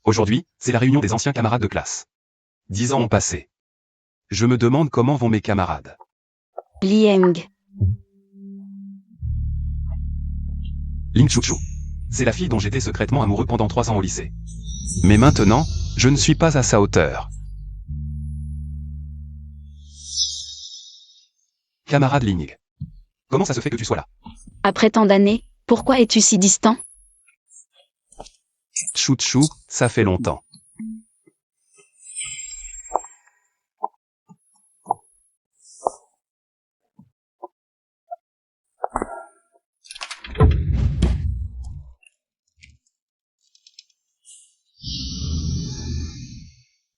Aujourd'hui, c'est la réunion des anciens camarades de classe. 10 ans ont passé. Je me demande comment vont mes camarades. Lieng. Ling Chuchu. C'est la fille dont j'étais secrètement amoureux pendant 3 ans au lycée. Mais maintenant, je ne suis pas à sa hauteur. Camarade Ling. Comment ça se fait que tu sois là? Après tant d'années, pourquoi es-tu si distant? Chuchu, ça fait longtemps.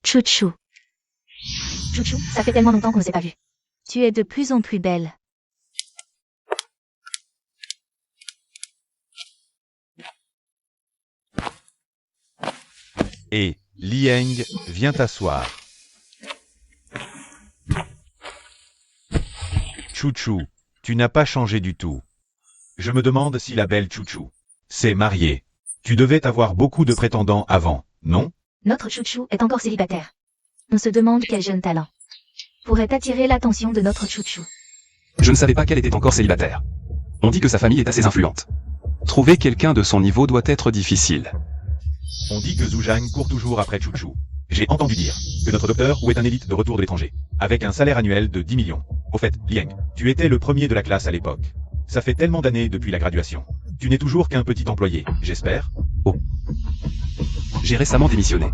Chuchu. Chuchu, ça fait tellement longtemps qu'on ne s'est pas vu. Tu es de plus en plus belle. Et Lieng, viens t'asseoir. Chuchu, tu n'as pas changé du tout. Je me demande si la belle Chuchu s'est mariée. Tu devais avoir beaucoup de prétendants avant, non? Notre chouchou est encore célibataire. On se demande quel jeune talent pourrait attirer l'attention de notre chouchou. Je ne savais pas qu'elle était encore célibataire. On dit que sa famille est assez influente. Trouver quelqu'un de son niveau doit être difficile. On dit que Zhu Zhang court toujours après Chuchu. J'ai entendu dire que notre docteur Wu est un élite de retour de l'étranger, avec un salaire annuel de 10 millions. Au fait, Lieng, tu étais le premier de la classe à l'époque. Ça fait tellement d'années depuis la graduation. Tu n'es toujours qu'un petit employé, j'espère? Oh. J'ai récemment démissionné.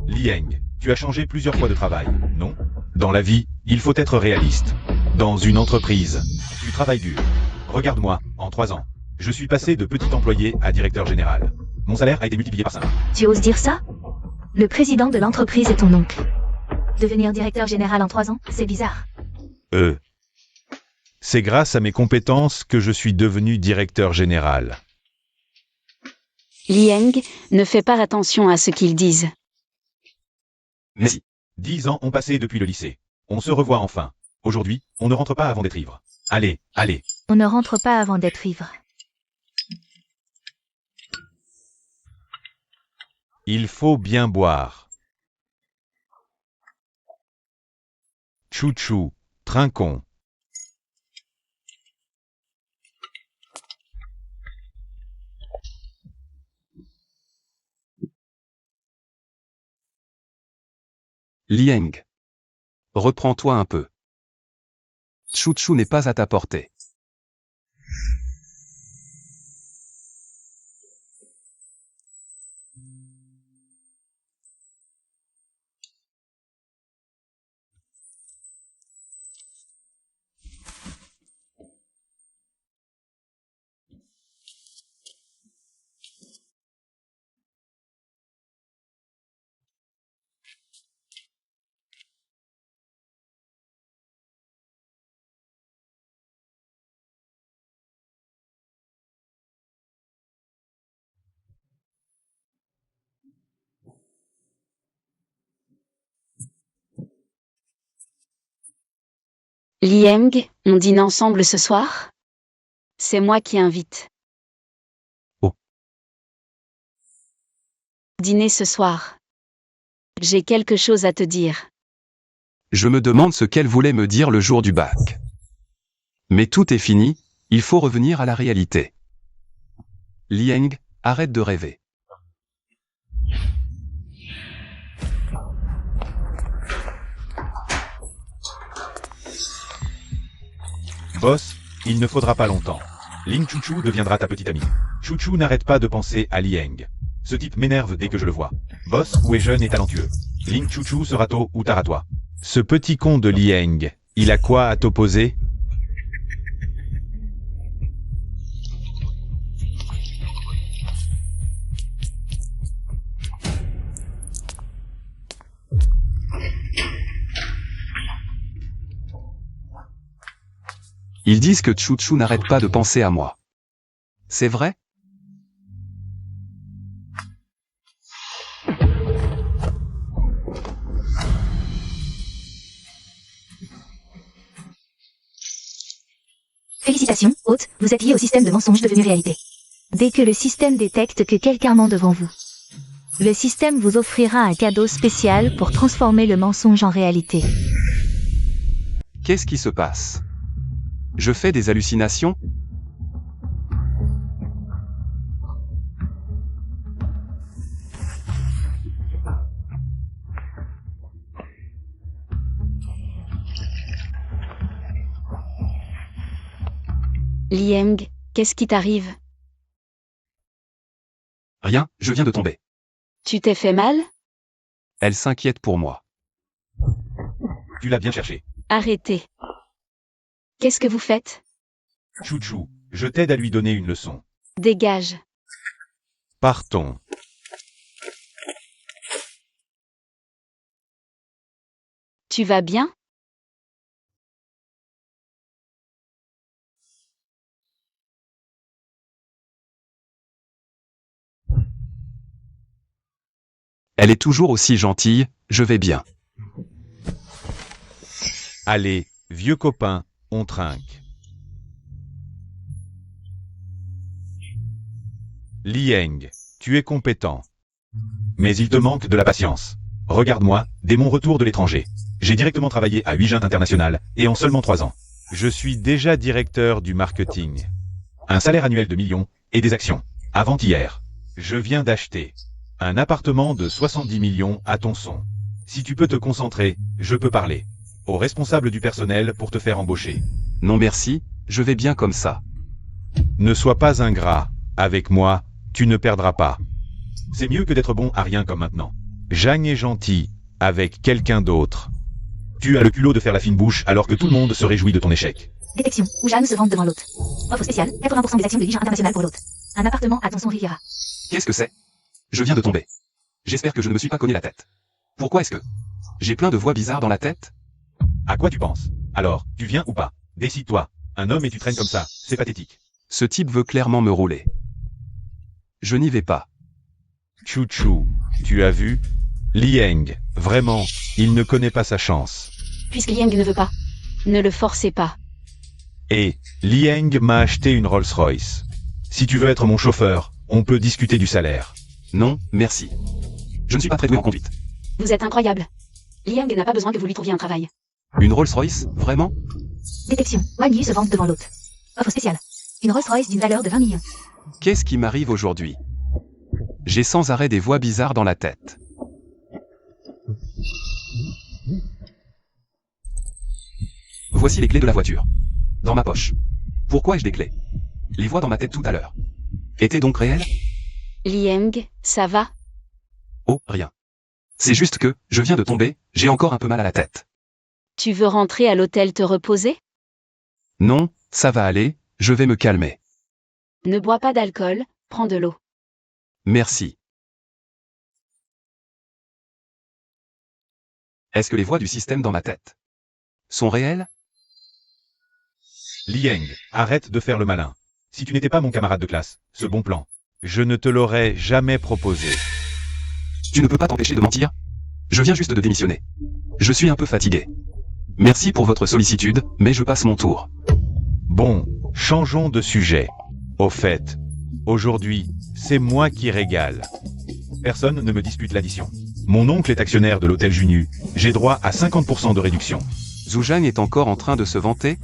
Lieng, tu as changé plusieurs fois de travail, non? Dans la vie, il faut être réaliste. Dans une entreprise, tu travailles dur. Regarde-moi, en 3 ans, je suis passé de petit employé à directeur général. Mon salaire a été multiplié par 5. Tu oses dire ça? Le président de l'entreprise est ton oncle. Devenir directeur général en 3 ans, c'est bizarre. C'est grâce à mes compétences que je suis devenu directeur général. Lieng, ne fais pas attention à ce qu'ils disent. Mais si. 10 ans ont passé depuis le lycée. On se revoit enfin. Aujourd'hui, on ne rentre pas avant d'être ivre. Allez, allez. On ne rentre pas avant d'être ivre. Il faut bien boire. Chuchu, trinquons. Lieng. Reprends-toi un peu. Chuchu n'est pas à ta portée. Lieng, on dîne ensemble ce soir? C'est moi qui invite. Oh. Dîner ce soir. J'ai quelque chose à te dire. Je me demande ce qu'elle voulait me dire le jour du bac. Mais tout est fini, il faut revenir à la réalité. Lieng, arrête de rêver. Boss, il ne faudra pas longtemps. Ling Chuchu deviendra ta petite amie. Chuchu n'arrête pas de penser à Lieng. Ce type m'énerve dès que je le vois. Boss ou est jeune et talentueux. Ling Chuchu sera tôt ou tard à toi. Ce petit con de Lieng, il a quoi à t'opposer? Ils disent que Chuchu n'arrête pas de penser à moi. C'est vrai? Félicitations, hôte, vous êtes lié au système de mensonges devenu réalité. Dès que le système détecte que quelqu'un ment devant vous, Le système vous offrira un cadeau spécial pour transformer le mensonge en réalité. Qu'est-ce qui se passe? Je fais des hallucinations? Lieng, qu'est-ce qui t'arrive? Rien, je viens de tomber. Tu t'es fait mal? Elle s'inquiète pour moi. Tu l'as bien cherché. Arrêtez. Qu'est-ce que vous faites? Chouchou, je t'aide à lui donner une leçon. Dégage. Partons. Tu vas bien? Elle est toujours aussi gentille, je vais bien. Allez, vieux copain, on trinque. Lieng, tu es compétent. Mais il te manque de la patience. Regarde-moi, dès mon retour de l'étranger. J'ai directement travaillé à Huijin International, et en seulement 3 ans. Je suis déjà directeur du marketing. Un salaire annuel de millions, et des actions. Avant-hier. Je viens d'acheter un appartement de 70 millions à Tonson. Si tu peux te concentrer, je peux parler au responsable du personnel pour te faire embaucher. Non merci, je vais bien comme ça. Ne sois pas ingrat. Avec moi, tu ne perdras pas. C'est mieux que d'être bon à rien comme maintenant. Jeanne est gentil, avec quelqu'un d'autre. Tu as le culot de faire la fine bouche alors que tout le monde se réjouit de ton échec. Détection. Oujane se vante devant l'hôte. Offre spéciale. 80% des actions de Huijin International pour l'hôte. Un appartement à Tonson Riviera. Qu'est-ce que c'est? Je viens de tomber. J'espère que je ne me suis pas cogné la tête. Pourquoi est-ce que j'ai plein de voix bizarres dans la tête? À quoi tu penses? Alors, tu viens ou pas? Décide-toi. Un homme et tu traînes comme ça, c'est pathétique. Ce type veut clairement me rouler. Je n'y vais pas. Chouchou, tu as vu? Lieng, vraiment, il ne connaît pas sa chance. Puisque Lieng ne veut pas. Ne le forcez pas. Et Lieng m'a acheté une Rolls-Royce. Si tu veux être mon chauffeur, on peut discuter du salaire. Non, merci. Je ne suis pas très doué en conduite. Vous êtes incroyable. Lieng n'a pas besoin que vous lui trouviez un travail. Une Rolls-Royce, vraiment? Détection. Wang Yu se vante devant l'hôte. Offre spéciale. Une Rolls-Royce d'une valeur de 20 millions. Qu'est-ce qui m'arrive aujourd'hui? J'ai sans arrêt des voix bizarres dans la tête. Voici les clés de la voiture. Dans ma poche. Pourquoi ai-je des clés? Les voix dans ma tête tout à l'heure étaient donc réelles? Lieng, ça va? Oh, rien. C'est juste que, je viens de tomber, j'ai encore un peu mal à la tête. Tu veux rentrer à l'hôtel te reposer? Non, ça va aller, je vais me calmer. Ne bois pas d'alcool, prends de l'eau. Merci. Est-ce que les voix du système dans ma tête sont réelles? Lieng, arrête de faire le malin. Si tu n'étais pas mon camarade de classe, ce bon plan, je ne te l'aurais jamais proposé. Tu ne peux pas t'empêcher de mentir? Je viens juste de démissionner. Je suis un peu fatigué. Merci pour votre sollicitude, mais je passe mon tour. Bon, changeons de sujet. Au fait, aujourd'hui, c'est moi qui régale. Personne ne me dispute l'addition. Mon oncle est actionnaire de l'hôtel Junu. J'ai droit à 50% de réduction. Zhu Zhang est encore en train de se vanter?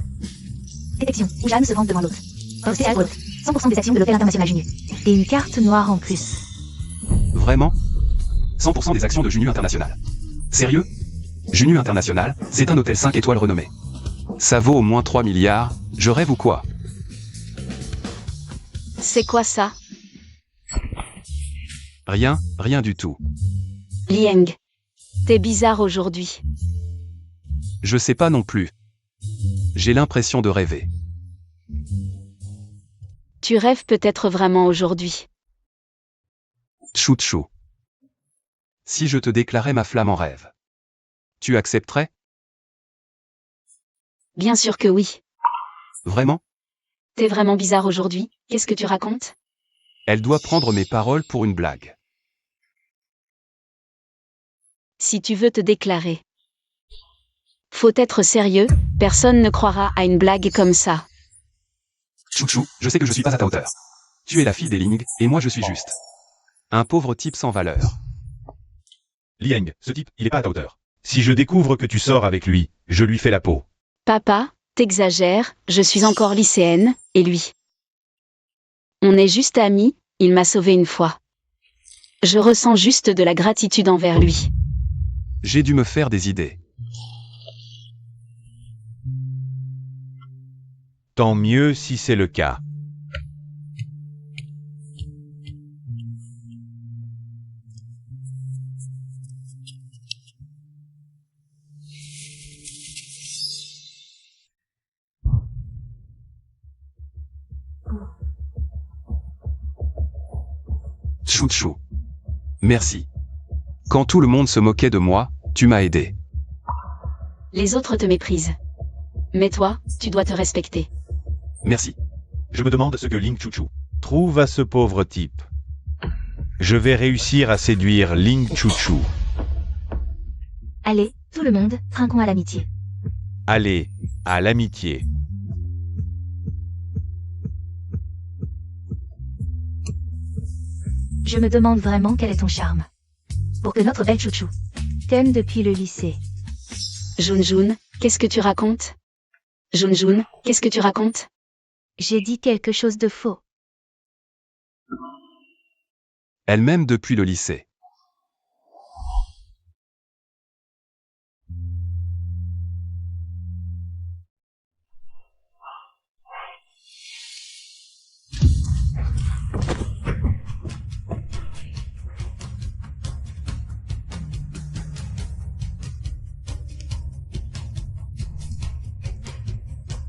Détection. Oujane se vante devant l'hôte. Offre spéciale pour l'hôte. 100% des actions de l'hôtel international Junu. Et une carte noire en plus. Vraiment? 100% des actions de Junu International. Sérieux? Junu International, c'est un hôtel 5 étoiles renommé. Ça vaut au moins 3 milliards, je rêve ou quoi? C'est quoi ça? Rien, rien du tout. Lieng. T'es bizarre aujourd'hui. Je sais pas non plus. J'ai l'impression de rêver. Tu rêves peut-être vraiment aujourd'hui. Tchou tchou. Si je te déclarais ma flamme en rêve, tu accepterais? Bien sûr que oui. Vraiment? T'es vraiment bizarre aujourd'hui, qu'est-ce que tu racontes? Elle doit prendre mes paroles pour une blague. Si tu veux te déclarer. Faut être sérieux, personne ne croira à une blague comme ça. Chouchou, je sais que je suis pas à ta hauteur. Tu es la fille des Ling, et moi je suis juste un pauvre type sans valeur. Lieng, ce type, il est pas à ta hauteur. Si je découvre que tu sors avec lui, je lui fais la peau. Papa, t'exagères, je suis encore lycéenne, et lui. On est juste amis, il m'a sauvée une fois. Je ressens juste de la gratitude envers lui. J'ai dû me faire des idées. Tant mieux si c'est le cas. Chouchou. Merci. Quand tout le monde se moquait de moi, tu m'as aidé. Les autres te méprisent. Mais toi, tu dois te respecter. Merci. Je me demande ce que Ling Chuchu trouve à ce pauvre type. Je vais réussir à séduire Ling Chuchu. Allez, tout le monde, trinquons à l'amitié. Allez, à l'amitié. Je me demande vraiment quel est ton charme. Pour que notre belle chouchou t'aime depuis le lycée. Junjun, qu'est-ce que tu racontes? Junjun, qu'est-ce que tu racontes? J'ai dit quelque chose de faux. Elle m'aime depuis le lycée.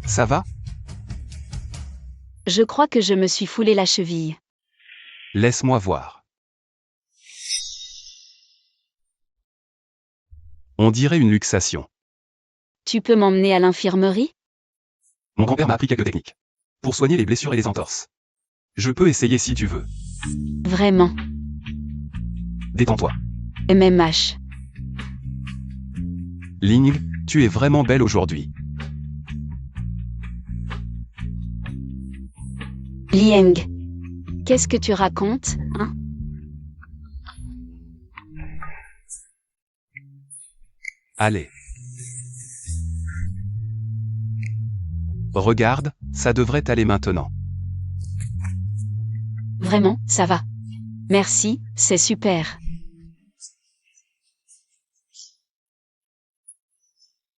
Ça va? Je crois que je me suis foulé la cheville. Laisse-moi voir. On dirait une luxation. Tu peux m'emmener à l'infirmerie? Mon grand-père m'a appris quelques techniques. Pour soigner les blessures et les entorses. Je peux essayer si tu veux. Vraiment. Détends-toi. MMH. Ling, tu es vraiment belle aujourd'hui. Lieng. Qu'est-ce que tu racontes, hein? Allez. Regarde, ça devrait aller maintenant. Vraiment, ça va. Merci, c'est super.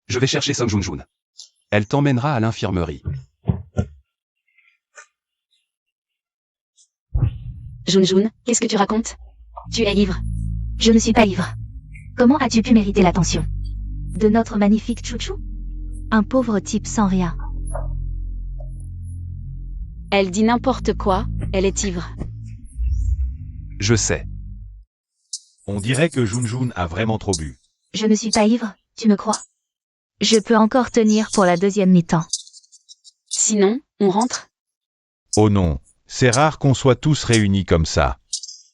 Je vais chercher Song Junjun. Elle t'emmènera à l'infirmerie. Junjun, qu'est-ce que tu racontes? Tu es ivre. Je ne suis pas ivre. Comment as-tu pu mériter l'attention de notre magnifique chouchou? Un pauvre type sans rien. Elle dit n'importe quoi, elle est ivre. Je sais. On dirait que Junjun a vraiment trop bu. Je ne suis pas ivre, tu me crois? Je peux encore tenir pour la deuxième mi-temps. Sinon, on rentre? Oh non, c'est rare qu'on soit tous réunis comme ça.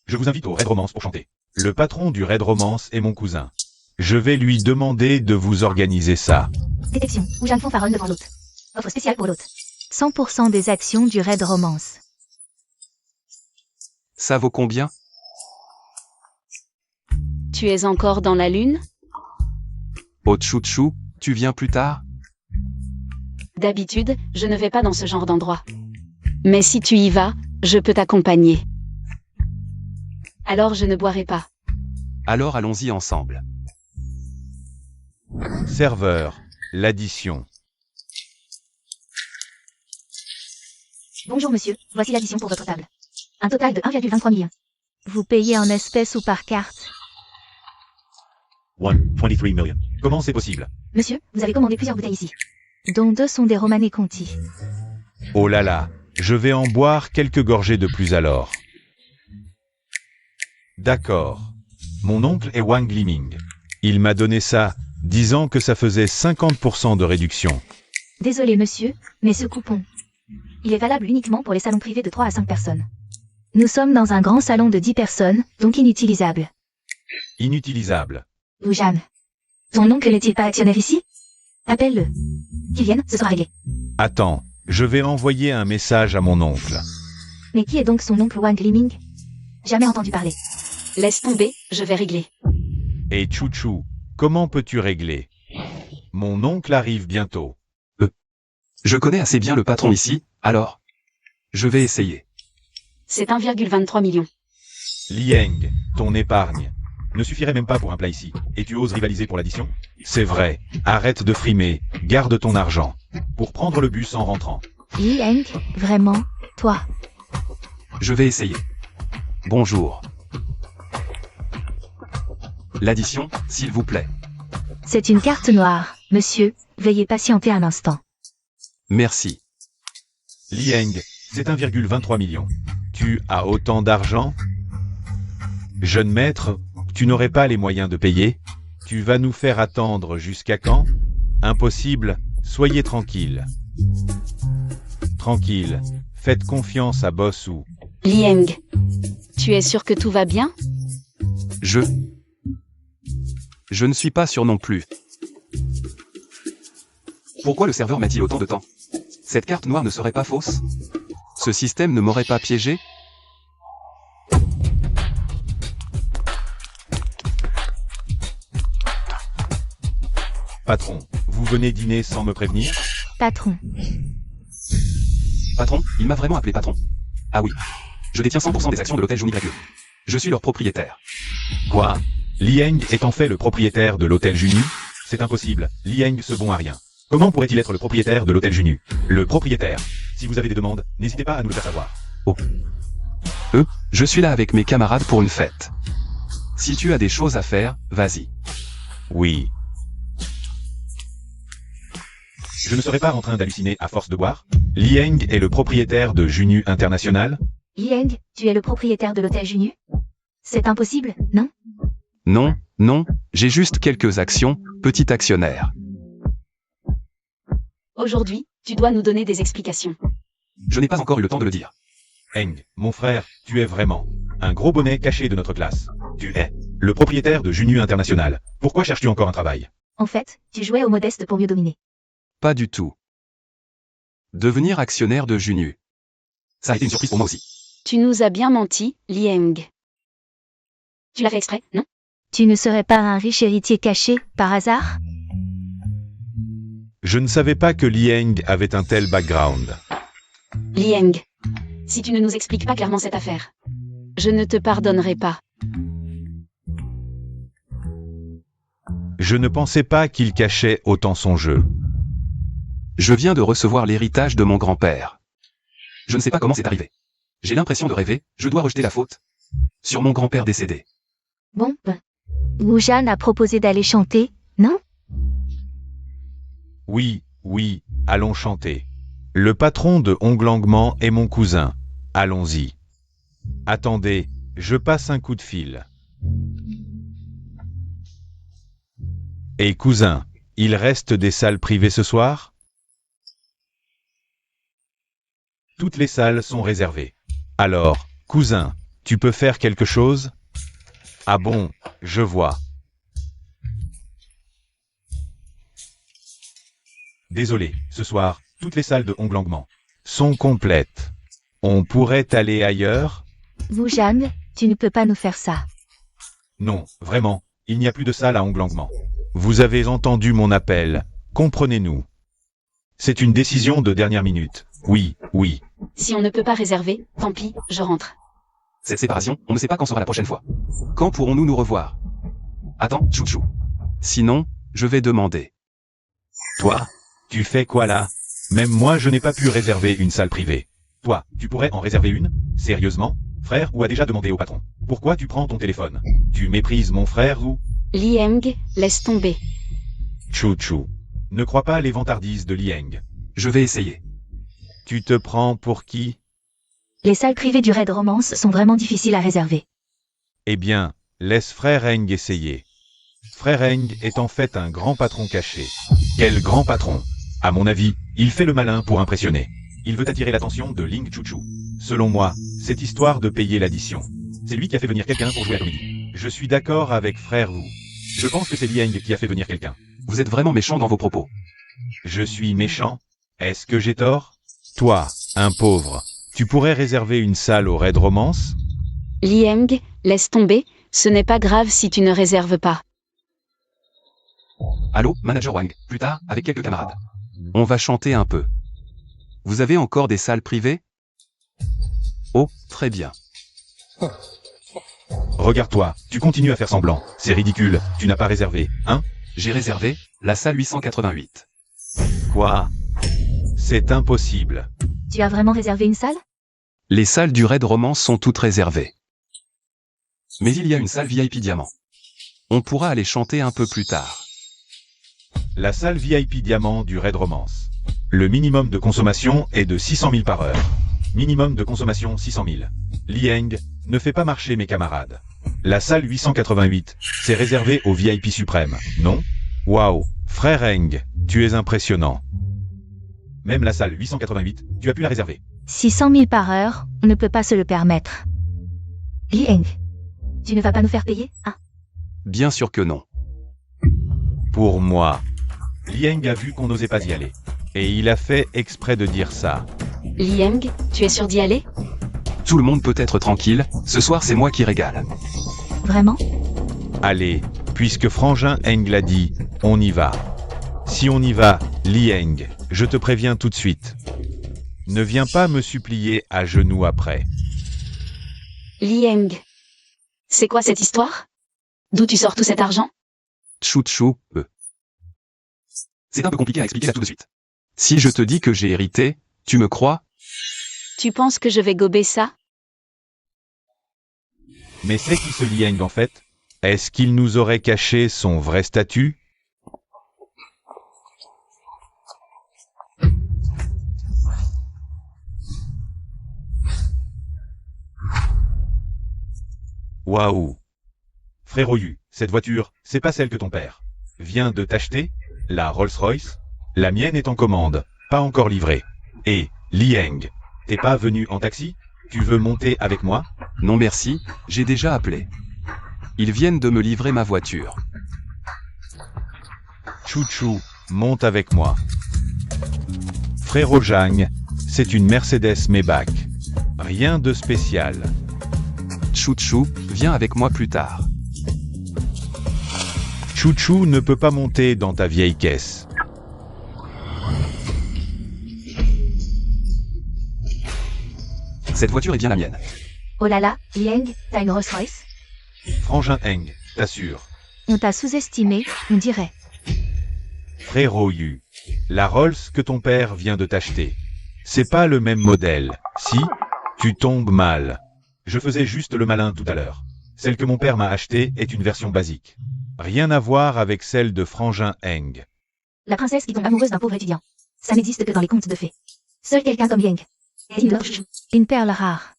Je vous invite au Red Romance pour chanter. Le patron du Red Romance est mon cousin. Je vais lui demander de vous organiser ça. Détection, ou Jeanne fanfaronne devant l'hôte. Offre spéciale pour l'hôte. 100% des actions du Red Romance. Ça vaut combien? Tu es encore dans la lune? Oh Chouchou, tu viens plus tard? D'habitude, je ne vais pas dans ce genre d'endroit. Mais si tu y vas, je peux t'accompagner. Alors je ne boirai pas. Alors allons-y ensemble. Serveur, l'addition. Bonjour monsieur, voici l'addition pour votre table. Un total de 1,23 million. Vous payez en espèces ou par carte? 1,23 million. Comment c'est possible? Monsieur, vous avez commandé plusieurs bouteilles ici. Dont 2 sont des Romanée Conti. Oh là là, je vais en boire quelques gorgées de plus alors. D'accord. Mon oncle est Wang Liming. Il m'a donné ça, disant que ça faisait 50% de réduction. Désolé monsieur, mais ce coupon, il est valable uniquement pour les salons privés de 3 à 5 personnes. Nous sommes dans un grand salon de 10 personnes, donc inutilisable. Inutilisable. Ou Jeanne. Ton oncle n'est-il pas actionnaire ici? Appelle-le. Qu'il vienne, ce sera réglé. Attends, je vais envoyer un message à mon oncle. Mais qui est donc son oncle Wang Liming? Jamais entendu parler. Laisse tomber, je vais régler. Et Chouchou, comment peux-tu régler? Mon oncle arrive bientôt. Je connais assez bien le patron ici, alors je vais essayer. C'est 1,23 million. Lieng, ton épargne ne suffirait même pas pour un plat ici, et tu oses rivaliser pour l'addition? C'est vrai, arrête de frimer, garde ton argent, pour prendre le bus en rentrant. Lieng, vraiment, toi. Je vais essayer. Bonjour. L'addition, s'il vous plaît. C'est une carte noire, monsieur, veuillez patienter un instant. Merci. Lieng, c'est 1,23 million. Tu as autant d'argent? Jeune maître, tu n'aurais pas les moyens de payer? Tu vas nous faire attendre jusqu'à quand? Impossible, soyez tranquille. Tranquille, faites confiance à Bossou. Lieng. Tu es sûr que tout va bien? Je ne suis pas sûr non plus. Pourquoi le serveur m'a-t-il autant de temps? Cette carte noire ne serait pas fausse? Ce système ne m'aurait pas piégé? Patron, vous venez dîner sans me prévenir? Patron. Patron, il m'a vraiment appelé patron. Ah oui. Je détiens 100% des actions de l'hôtel Juni. Je suis leur propriétaire. Quoi? Lieng est en fait le propriétaire de l'hôtel Juni? C'est impossible, Lieng se bon à rien. Comment pourrait-il être le propriétaire de l'hôtel Juni? Le propriétaire. Si vous avez des demandes, n'hésitez pas à nous le faire savoir. Je suis là avec mes camarades pour une fête. Si tu as des choses à faire, vas-y. Oui. Je ne serais pas en train d'halluciner à force de boire? Lieng est le propriétaire de Junu International? Lieng, tu es le propriétaire de l'hôtel Junu? C'est impossible, non? Non, j'ai juste quelques actions, petit actionnaire. Aujourd'hui, tu dois nous donner des explications. Je n'ai pas encore eu le temps de le dire. Eng, mon frère, tu es vraiment un gros bonnet caché de notre classe. Tu es le propriétaire de Junu International. Pourquoi cherches-tu encore un travail? En fait, tu jouais au modeste pour mieux dominer. Pas du tout. Devenir actionnaire de Junu. Ça a été une surprise pour moi aussi. Tu nous as bien menti, Lieng. Tu l'as fait exprès, non? Tu ne serais pas un riche héritier caché, par hasard? Je ne savais pas que Lieng avait un tel background. Lieng. Si tu ne nous expliques pas clairement cette affaire, je ne te pardonnerai pas. Je ne pensais pas qu'il cachait autant son jeu. Je viens de recevoir l'héritage de mon grand-père. Je ne sais pas comment c'est arrivé. J'ai l'impression de rêver, je dois rejeter la faute sur mon grand-père décédé. Bon, Wujan a proposé d'aller chanter, non? Oui, allons chanter. Le patron de Onglangman est mon cousin. Allons-y. Attendez, je passe un coup de fil. Et cousin, il reste des salles privées ce soir? Toutes les salles sont réservées. Alors, cousin, tu peux faire quelque chose? Ah bon, je vois. Désolé, ce soir, toutes les salles de Onglangman sont complètes. On pourrait aller ailleurs? Wujan, tu ne peux pas nous faire ça. Non, vraiment, il n'y a plus de salle à Onglangman. Vous avez entendu mon appel, comprenez-nous. C'est une décision de dernière minute. Oui. Si on ne peut pas réserver, tant pis, je rentre. Cette séparation, on ne sait pas quand sera la prochaine fois. Quand pourrons-nous nous revoir? Attends, Chouchou. Sinon, je vais demander. Toi, tu fais quoi là? Même moi je n'ai pas pu réserver une salle privée. Toi, tu pourrais en réserver une? Sérieusement? Frère ou a déjà demandé au patron? Pourquoi tu prends ton téléphone? Tu méprises mon frère ou? Lieng, laisse tomber. Chouchou. Ne crois pas les vantardises de Lieng. Je vais essayer. Tu te prends pour qui? Les salles privées du Raid Romance sont vraiment difficiles à réserver. Eh bien, laisse Frère Eng essayer. Frère Eng est en fait un grand patron caché. Quel grand patron? À mon avis, il fait le malin pour impressionner. Il veut attirer l'attention de Ling Chouchou. Selon moi, c'est histoire de payer l'addition. C'est lui qui a fait venir quelqu'un pour jouer à comédie. Je suis d'accord avec Frère Wu. Je pense que c'est Lieng qui a fait venir quelqu'un. Vous êtes vraiment méchant dans vos propos. Je suis méchant? Est-ce que j'ai tort? Toi, un pauvre, tu pourrais réserver une salle au Raid Romance? Lieng, laisse tomber, ce n'est pas grave si tu ne réserves pas. Allô, manager Wang, plus tard, avec quelques camarades. On va chanter un peu. Vous avez encore des salles privées? Oh, très bien. Regarde-toi, tu continues à faire semblant. C'est ridicule, tu n'as pas réservé, hein? J'ai réservé la salle 888. Quoi? C'est impossible. Tu as vraiment réservé une salle? Les salles du Raid Romance sont toutes réservées. Mais il y a une salle VIP Diamant. On pourra aller chanter un peu plus tard. La salle VIP Diamant du Raid Romance. Le minimum de consommation est de 600 000 par heure. Minimum de consommation 600 000. Lieng, ne fais pas marcher mes camarades. La salle 888, c'est réservé au VIP suprême, non? Waouh, frère Eng, tu es impressionnant. Même la salle 888, tu as pu la réserver. 600 000 par heure, on ne peut pas se le permettre. Lieng, tu ne vas pas nous faire payer, hein? Bien sûr que non. Pour moi. Lieng a vu qu'on n'osait pas y aller. Et il a fait exprès de dire ça. Lieng, tu es sûr d'y aller? Tout le monde peut être tranquille, ce soir c'est moi qui régale. Vraiment? Allez, puisque Frangin Eng l'a dit, on y va. Si on y va, Lieng, je te préviens tout de suite. Ne viens pas me supplier à genoux après. Lieng. C'est quoi cette histoire? D'où tu sors tout cet argent? Tchou. C'est un peu compliqué à expliquer là tout de suite. Si je te dis que j'ai hérité, tu me crois? Tu penses que je vais gober ça? Mais c'est qui ce Lieng en fait? Est-ce qu'il nous aurait caché son vrai statut? Waouh! Frérot Yu, cette voiture, c'est pas celle que ton père vient de t'acheter? La Rolls-Royce? La mienne est en commande, pas encore livrée. Et, Lieng, t'es pas venu en taxi? Tu veux monter avec moi? Non merci, j'ai déjà appelé. Ils viennent de me livrer ma voiture. Chouchou, monte avec moi. Frérot Zhang, c'est une Mercedes Maybach. Rien de spécial. Tchou, viens avec moi plus tard. Chouchou ne peut pas monter dans ta vieille caisse. Cette voiture est bien la mienne. Oh là là, Lieng, t'as une Rolls Royce? Frangin Eng, t'assure. On t'a sous-estimé, on dirait. Frérot Yu, la Rolls que ton père vient de t'acheter, c'est pas le même modèle. Si, tu tombes mal. Je faisais juste le malin tout à l'heure. Celle que mon père m'a achetée est une version basique. Rien à voir avec celle de Frangin Eng. La princesse qui tombe amoureuse d'un pauvre étudiant. Ça n'existe que dans les contes de fées. Seul quelqu'un comme Lieng. Une perle rare.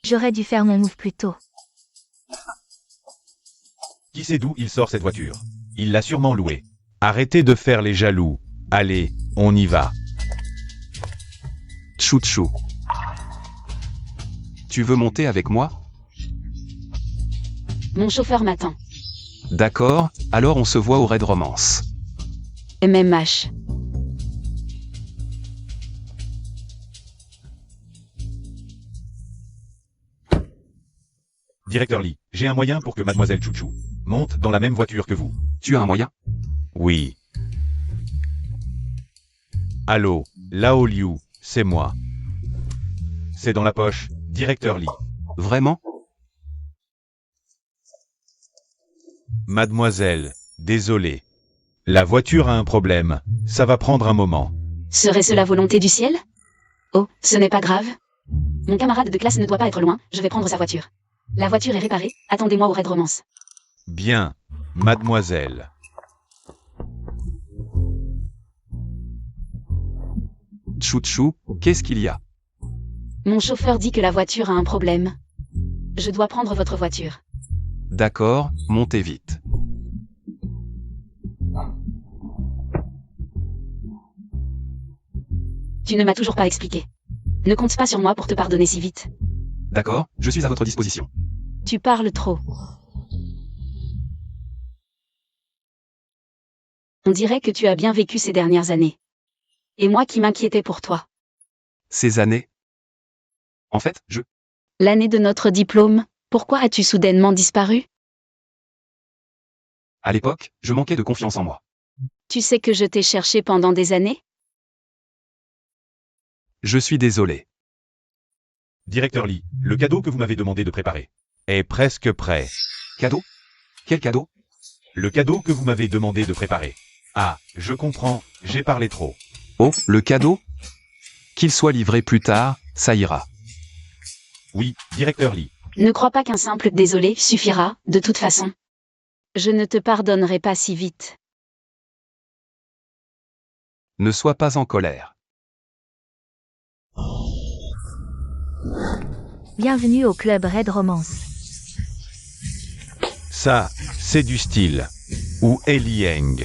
J'aurais dû faire mon move plus tôt. Qui sait d'où il sort cette voiture? Il l'a sûrement louée. Arrêtez de faire les jaloux. Allez, on y va. Tchou. Tu veux monter avec moi? Mon chauffeur m'attend. D'accord, alors on se voit au Raid Romance. MMH. Directeur Lee, j'ai un moyen pour que Mademoiselle Chouchou monte dans la même voiture que vous. Tu as un moyen? Oui. Allô, Lao Liu, c'est moi. C'est dans la poche, Directeur Lee. Vraiment? Mademoiselle, désolé. La voiture a un problème, ça va prendre un moment. Serait-ce la volonté du ciel? Oh, ce n'est pas grave. Mon camarade de classe ne doit pas être loin, je vais prendre sa voiture. La voiture est réparée, attendez-moi au Raid Romance. Bien, mademoiselle. Tchou, qu'est-ce qu'il y a? Mon chauffeur dit que la voiture a un problème. Je dois prendre votre voiture. D'accord, montez vite. Tu ne m'as toujours pas expliqué. Ne compte pas sur moi pour te pardonner si vite. D'accord, je suis à votre disposition. Tu parles trop. On dirait que tu as bien vécu ces dernières années. Et moi qui m'inquiétais pour toi. Ces années? En fait, L'année de notre diplôme, pourquoi as-tu soudainement disparu? À l'époque, je manquais de confiance en moi. Tu sais que je t'ai cherché pendant des années? Je suis désolé. Directeur Lee, le cadeau que vous m'avez demandé de préparer est presque prêt. Cadeau? Quel cadeau? Le cadeau que vous m'avez demandé de préparer. Ah, je comprends, j'ai parlé trop. Oh, le cadeau? Qu'il soit livré plus tard, ça ira. Oui, directeur Lee. Ne crois pas qu'un simple désolé suffira, de toute façon. Je ne te pardonnerai pas si vite. Ne sois pas en colère. Bienvenue au club Red Romance. Ça, c'est du style. Où est Lieng?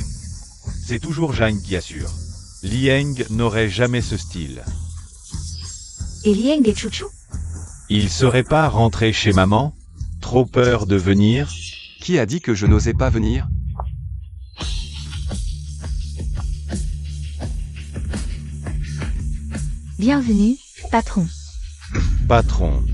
C'est toujours Zhang qui assure. Lieng n'aurait jamais ce style. Et Lieng et Chouchou? Il serait pas rentré chez maman? Trop peur de venir? Qui a dit que je n'osais pas venir? Bienvenue, patron. Patron.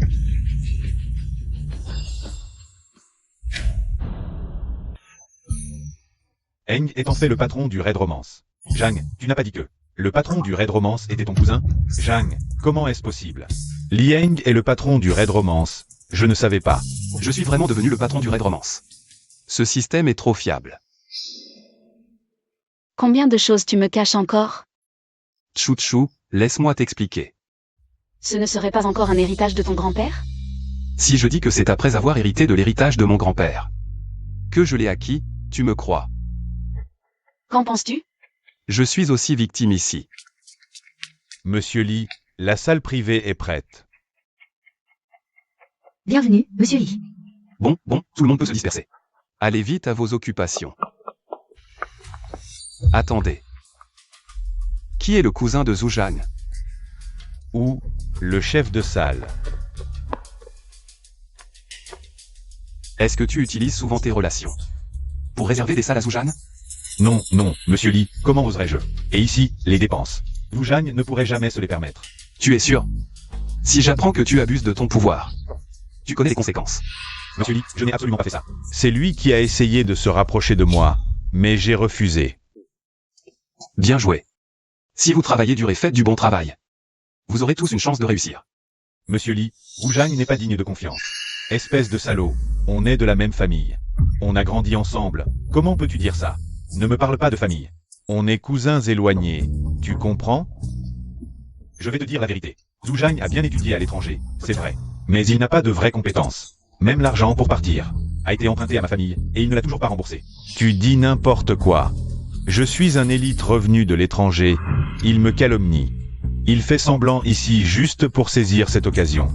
Eng est en fait le patron du Red Romance. Zhang, tu n'as pas dit que le patron du Red Romance était ton cousin? Zhang, comment est-ce possible? Lieng est le patron du Red Romance. Je ne savais pas. Je suis vraiment devenu le patron du Red Romance. Ce système est trop fiable. Combien de choses tu me caches encore? Chouchou, laisse-moi t'expliquer. Ce ne serait pas encore un héritage de ton grand-père? Si je dis que c'est après avoir hérité de l'héritage de mon grand-père que je l'ai acquis, tu me crois. Qu'en penses-tu? Je suis aussi victime ici. Monsieur Lee, la salle privée est prête. Bienvenue, monsieur Lee. Bon, tout le monde peut se disperser. Allez vite à vos occupations. Attendez. Qui est le cousin de Zhu Zhang? Ou le chef de salle. Est-ce que tu utilises souvent tes relations pour réserver des salles à Zhu Zhang? Non, monsieur Lee, comment oserais-je? Et ici, les dépenses. Zhu Zhang ne pourrait jamais se les permettre. Tu es sûr? Si j'apprends que tu abuses de ton pouvoir, tu connais les conséquences. Monsieur Lee, je n'ai absolument pas fait ça. C'est lui qui a essayé de se rapprocher de moi, mais j'ai refusé. Bien joué. Si vous travaillez dur et faites du bon travail, vous aurez tous une chance de réussir. Monsieur Lee, Zhu Zhang n'est pas digne de confiance. Espèce de salaud, on est de la même famille. On a grandi ensemble, comment peux-tu dire ça? Ne me parle pas de famille. On est cousins éloignés, tu comprends? Je vais te dire la vérité. Zhu Zhang a bien étudié à l'étranger, c'est vrai. Mais il n'a pas de vraies compétences. Même l'argent pour partir a été emprunté à ma famille, et il ne l'a toujours pas remboursé. Tu dis n'importe quoi. Je suis un élite revenu de l'étranger, il me calomnie. Il fait semblant ici juste pour saisir cette occasion.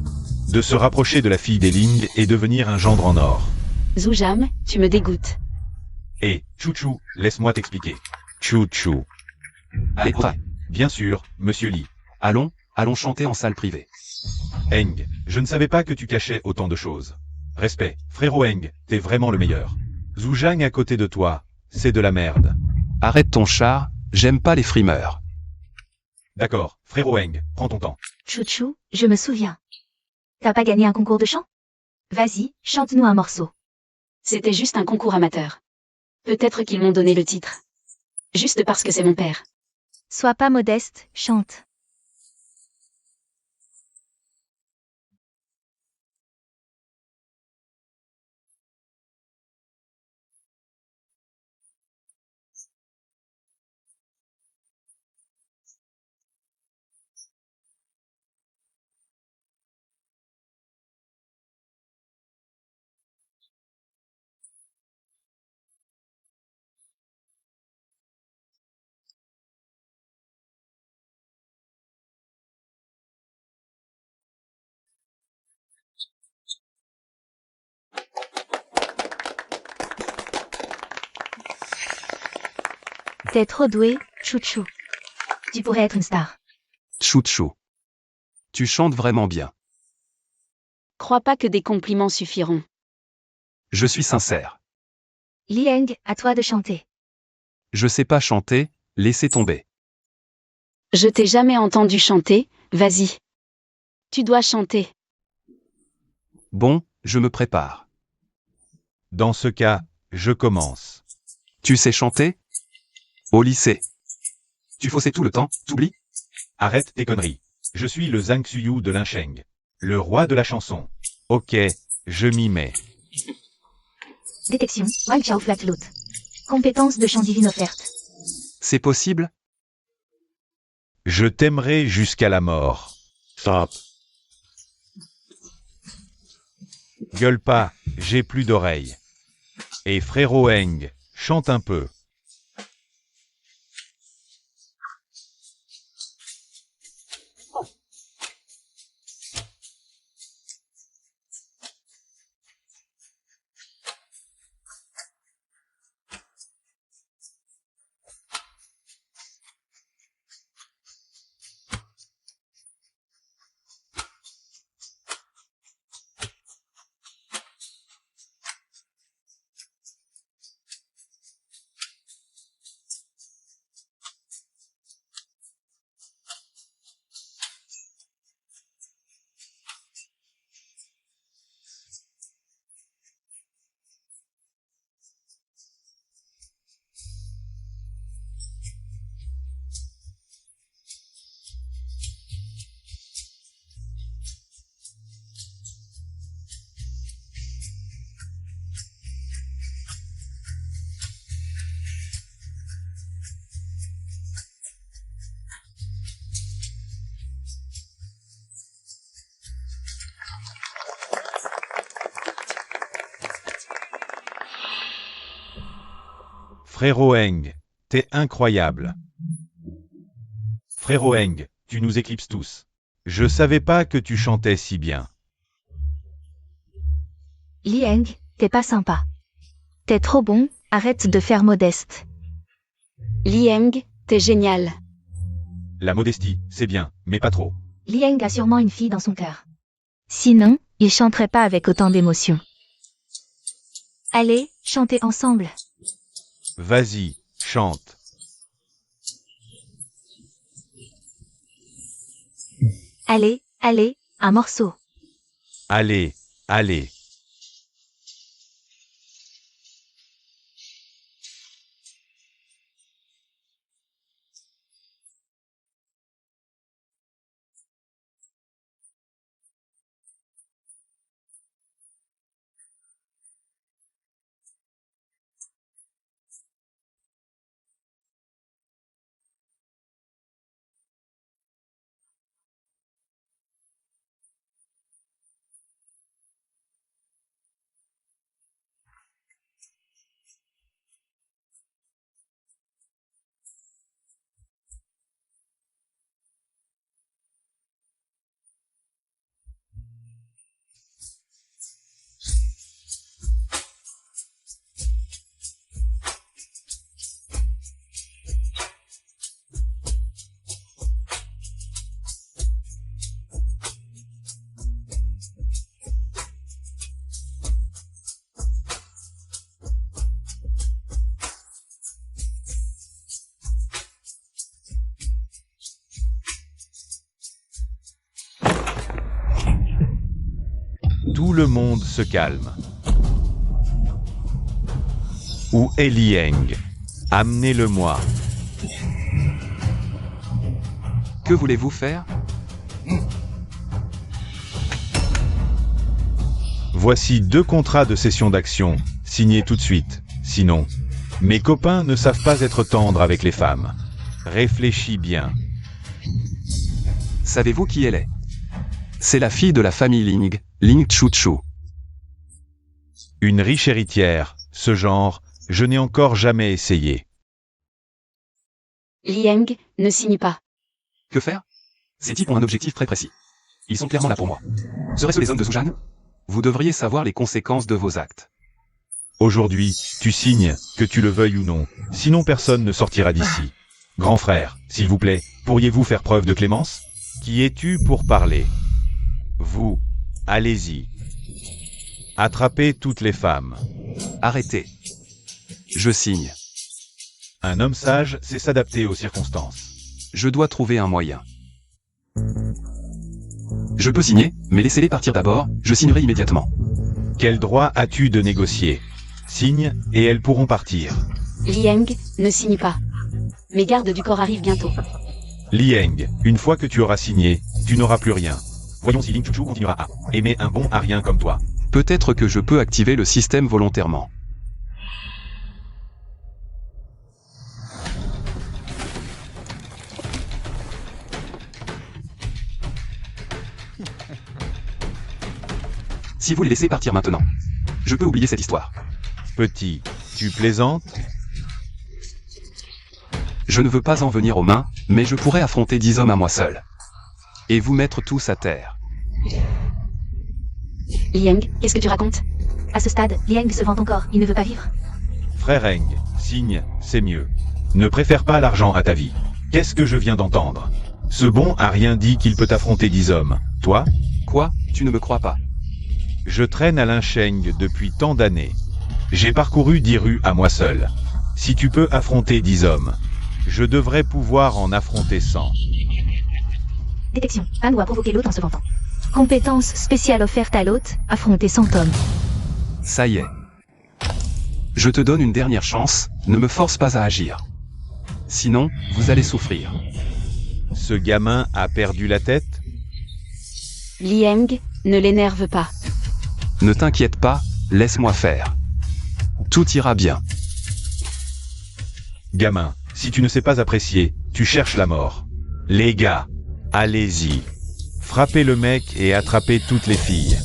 De se rapprocher de la fille des Ling et devenir un gendre en or. Zhu Zhang, tu me dégoûtes. Et, Chouchou, laisse-moi t'expliquer. Chouchou. Allez, prêt. Bien sûr, monsieur Lee. Allons chanter en salle privée. Eng, je ne savais pas que tu cachais autant de choses. Respect, frérot Eng, t'es vraiment le meilleur. Zhu Zhang à côté de toi, c'est de la merde. Arrête ton char, j'aime pas les frimeurs. D'accord, frérot Eng, prends ton temps. Chouchou, je me souviens. T'as pas gagné un concours de chant? Vas-y, chante-nous un morceau. C'était juste un concours amateur. Peut-être qu'ils m'ont donné le titre. Juste parce que c'est mon père. Sois pas modeste, chante. T'es trop doué, Chouchou. Tu pourrais être une star. Chouchou. Tu chantes vraiment bien. Crois pas que des compliments suffiront. Je suis sincère. Lieng, à toi de chanter. Je sais pas chanter, laissez tomber. Je t'ai jamais entendu chanter, vas-y. Tu dois chanter. Bon, je me prépare. Dans ce cas, je commence. Tu sais chanter? Au lycée. Tu faussais tout le temps, t'oublies? Arrête tes conneries. Je suis le Zhang Suyu de Linsheng. Le roi de la chanson. Ok, je m'y mets. Détection, Wang Chao Flat Flute. Compétence de chant divine offerte. C'est possible? Je t'aimerai jusqu'à la mort. Stop. Gueule pas, j'ai plus d'oreilles. Et frérot Eng, chante un peu. Frérot Eng, t'es incroyable. Frérot Eng, tu nous éclipses tous. Je savais pas que tu chantais si bien. Lieng, t'es pas sympa. T'es trop bon, arrête de faire modeste. Lieng, t'es génial. La modestie, c'est bien, mais pas trop. Lieng a sûrement une fille dans son cœur. Sinon, il chanterait pas avec autant d'émotion. Allez, chantez ensemble. Vas-y, chante. Allez, allez, un morceau. Allez, allez. Tout le monde se calme. Où est Lieng? Amenez-le-moi. Que voulez-vous faire? Voici 2 contrats de cession d'actions, signés tout de suite. Sinon, mes copains ne savent pas être tendres avec les femmes. Réfléchis bien. Savez-vous qui elle est? C'est la fille de la famille Ling, Ling Chuchu. Une riche héritière, ce genre, je n'ai encore jamais essayé. Lieng, ne signe pas. Que faire? Ces types ont un objectif très précis. Ils sont clairement là pour moi. Seraient-ce les hommes de Sujan? Vous devriez savoir les conséquences de vos actes. Aujourd'hui, tu signes, que tu le veuilles ou non, sinon personne ne sortira d'ici. Grand frère, s'il vous plaît, pourriez-vous faire preuve de clémence? Qui es-tu pour parler? Vous, allez-y. Attrapez toutes les femmes. Arrêtez. Je signe. Un homme sage sait s'adapter aux circonstances. Je dois trouver un moyen. Je peux signer, mais laissez-les partir d'abord, je signerai immédiatement. Quel droit as-tu de négocier? Signe, et elles pourront partir. Lieng, ne signe pas. Mes gardes du corps arrivent bientôt. Lieng, une fois que tu auras signé, tu n'auras plus rien. Voyons si Ling Chuchu continuera à aimer un bon arien comme toi. Peut-être que je peux activer le système volontairement. Si vous les laissez partir maintenant, je peux oublier cette histoire. Petit, tu plaisantes? Je ne veux pas en venir aux mains, mais je pourrais affronter 10 hommes à moi seul. Et vous mettre tous à terre. Lieng, qu'est-ce que tu racontes? À ce stade, Lieng se vante encore, il ne veut pas vivre. Frère Eng, signe, c'est mieux. Ne préfère pas l'argent à ta vie. Qu'est-ce que je viens d'entendre? Ce bon a rien dit qu'il peut affronter 10 hommes. Toi? Quoi? Tu ne me crois pas? Je traîne à Lincheng depuis tant d'années. J'ai parcouru 10 rues à moi seul. Si tu peux affronter 10 hommes, je devrais pouvoir en affronter 100. Détection. Un doit provoquer l'hôte en se vantant. Compétence spéciale offerte à l'hôte, affronter 100 hommes. Ça y est. Je te donne une dernière chance, ne me force pas à agir. Sinon, vous allez souffrir. Ce gamin a perdu la tête? Lieng, ne l'énerve pas. Ne t'inquiète pas, laisse-moi faire. Tout ira bien. Gamin, si tu ne sais pas apprécier, tu cherches la mort. Les gars, allez-y. Frappez le mec et attrapez toutes les filles.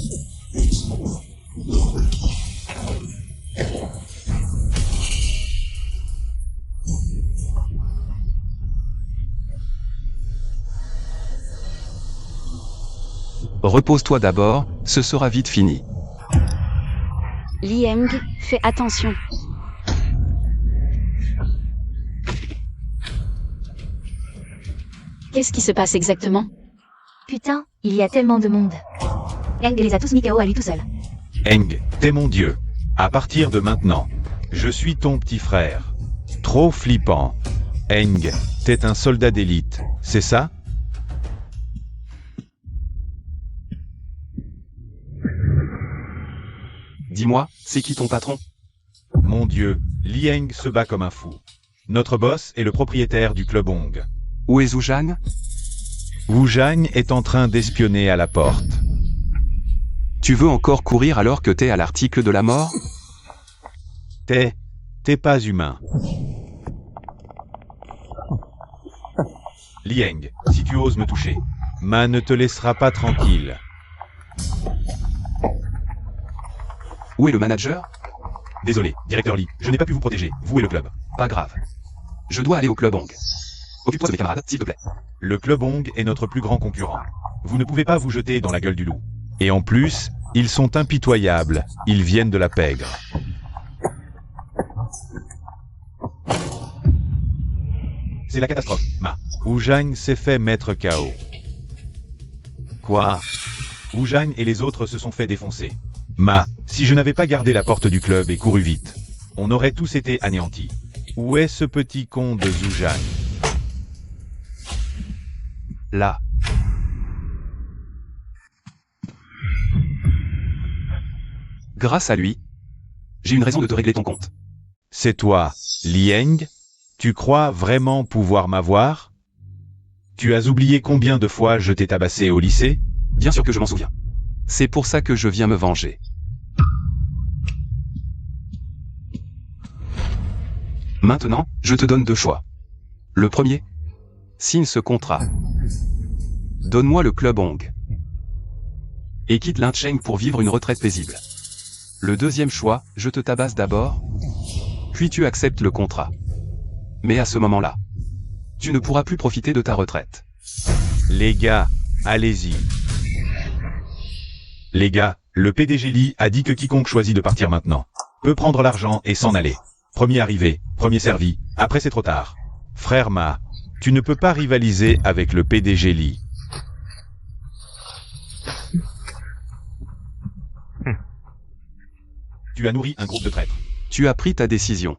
Repose-toi d'abord, ce sera vite fini. Lieng, fais attention. Qu'est-ce qui se passe exactement? Putain, il y a tellement de monde. Lieng les a tous mis KO à lui tout seul. Eng, t'es mon dieu. À partir de maintenant, je suis ton petit frère. Trop flippant. Eng, t'es un soldat d'élite, c'est ça? Dis-moi, c'est qui ton patron? Mon dieu, Lieng se bat comme un fou. Notre boss est le propriétaire du club Ong. Où est Zhujiang? Wu Zhang est en train d'espionner à la porte. Tu veux encore courir alors que t'es à l'article de la mort? T'es pas humain. Lieng, si tu oses me toucher, Ma ne te laissera pas tranquille. Où est le manager? Désolé, directeur Lee, je n'ai pas pu vous protéger, vous et le club. Pas grave. Je dois aller au club Ong. Occupe-toi de mes camarades, s'il te plaît. Le club Ong est notre plus grand concurrent. Vous ne pouvez pas vous jeter dans la gueule du loup. Et en plus, ils sont impitoyables, ils viennent de la pègre. C'est la catastrophe, Ma. Wu Zhang s'est fait mettre KO. Quoi? Wu Zhang et les autres se sont fait défoncer. Ma, si je n'avais pas gardé la porte du club et couru vite, on aurait tous été anéantis. Où est ce petit con de Zhu Zhang? Là. Grâce à lui, j'ai une raison de te régler ton compte. C'est toi, Lieng? Tu crois vraiment pouvoir m'avoir? Tu as oublié combien de fois je t'ai tabassé au lycée? Bien sûr que je m'en souviens. C'est pour ça que je viens me venger. Maintenant, je te donne deux choix. Le premier, signe ce contrat. Donne-moi le club Ong. Et quitte Lincheng pour vivre une retraite paisible. Le deuxième choix, je te tabasse d'abord, puis tu acceptes le contrat. Mais à ce moment-là, tu ne pourras plus profiter de ta retraite. Les gars, allez-y. Les gars, le PDG Lee a dit que quiconque choisit de partir maintenant peut prendre l'argent et s'en aller. Premier arrivé, premier servi, après c'est trop tard. Frère Ma, tu ne peux pas rivaliser avec le PDG Lee. Tu as nourri un groupe de traîtres. Tu as pris ta décision.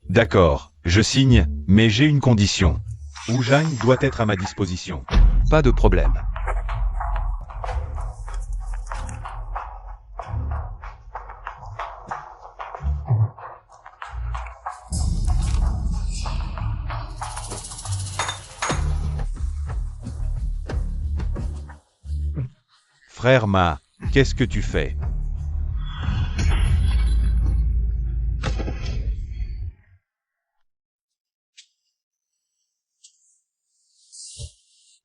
D'accord, je signe, mais j'ai une condition. Wu Zhang doit être à ma disposition. Pas de problème. Frère Ma, qu'est-ce que tu fais?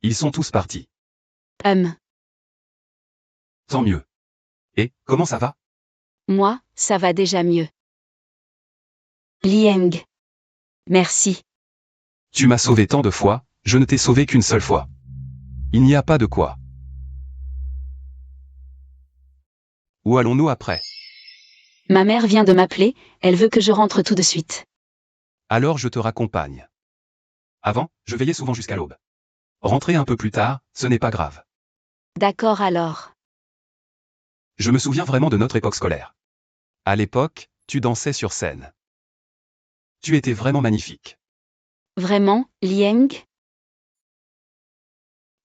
Ils sont tous partis. Tant mieux. Et, comment ça va? Moi, ça va déjà mieux. Lieng. Merci. Tu m'as sauvé tant de fois, je ne t'ai sauvé qu'une seule fois. Il n'y a pas de quoi. Où allons-nous après? Ma mère vient de m'appeler, elle veut que je rentre tout de suite. Alors je te raccompagne. Avant, je veillais souvent jusqu'à l'aube. Rentrer un peu plus tard, ce n'est pas grave. D'accord alors. Je me souviens vraiment de notre époque scolaire. À l'époque, tu dansais sur scène. Tu étais vraiment magnifique. Vraiment, Lieng?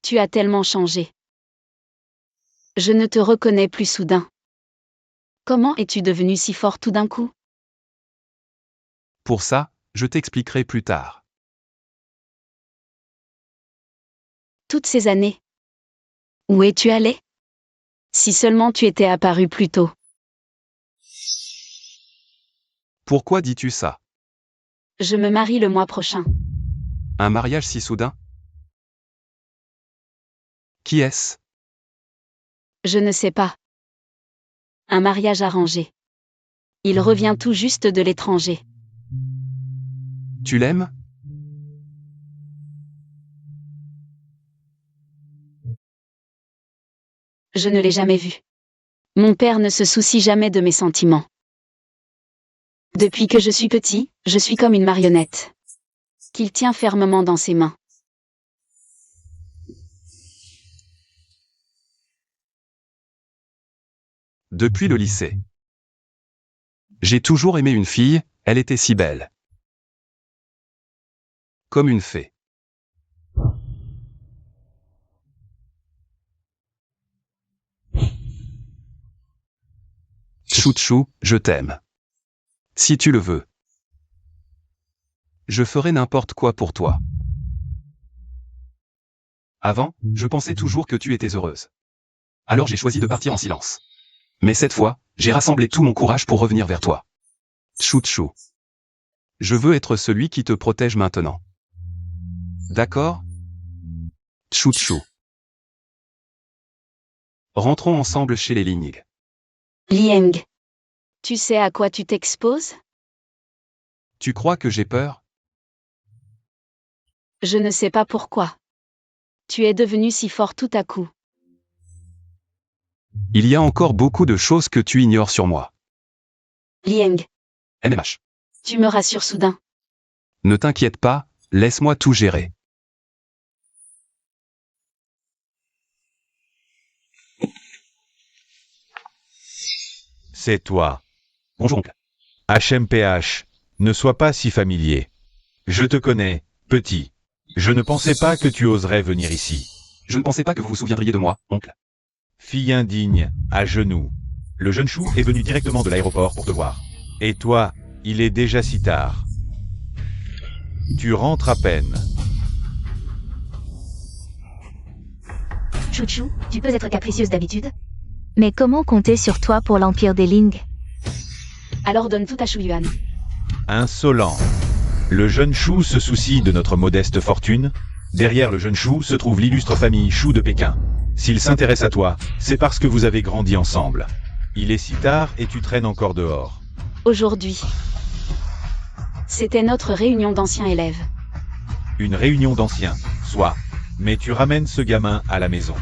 Tu as tellement changé. Je ne te reconnais plus soudain. Comment es-tu devenu si fort tout d'un coup? Pour ça, je t'expliquerai plus tard. Toutes ces années. Où es-tu allé? Si seulement tu étais apparu plus tôt. Pourquoi dis-tu ça? Je me marie le mois prochain. Un mariage si soudain? Qui est-ce? Je ne sais pas. Un mariage arrangé. Il revient tout juste de l'étranger. Tu l'aimes? Je ne l'ai jamais vu. Mon père ne se soucie jamais de mes sentiments. Depuis que je suis petit, je suis comme une marionnette qu'il tient fermement dans ses mains. Depuis le lycée. J'ai toujours aimé une fille, elle était si belle. Comme une fée. Chou-chou, je t'aime. Si tu le veux. Je ferai n'importe quoi pour toi. Avant, je pensais toujours que tu étais heureuse. Alors j'ai choisi de partir en silence. Mais cette fois, j'ai rassemblé tout mon courage pour revenir vers toi. Chou-chou. Je veux être celui qui te protège maintenant. D'accord? Chou-chou. Rentrons ensemble chez les Ling. Lieng. Tu sais à quoi tu t'exposes? Tu crois que j'ai peur? Je ne sais pas pourquoi. Tu es devenu si fort tout à coup. Il y a encore beaucoup de choses que tu ignores sur moi. Lieng. MMH. Tu me rassures soudain. Ne t'inquiète pas, laisse-moi tout gérer. C'est toi. Bonjour oncle. HMPH, ne sois pas si familier. Je te connais, petit. Je ne pensais pas que tu oserais venir ici. Je ne pensais pas que vous vous souviendriez de moi, oncle. Fille indigne, à genoux. Le jeune chou est venu directement de l'aéroport pour te voir. Et toi, il est déjà si tard. Tu rentres à peine. Chouchou, tu peux être capricieuse d'habitude? Mais comment compter sur toi pour l'Empire des Ling? Alors donne tout à Shu Yuan. Insolent. Le jeune chou se soucie de notre modeste fortune. Derrière le jeune chou se trouve l'illustre famille Chou de Pékin. S'il s'intéresse à toi, c'est parce que vous avez grandi ensemble. Il est si tard et tu traînes encore dehors. Aujourd'hui. C'était notre réunion d'anciens élèves. Une réunion d'anciens, soit. Mais tu ramènes ce gamin à la maison.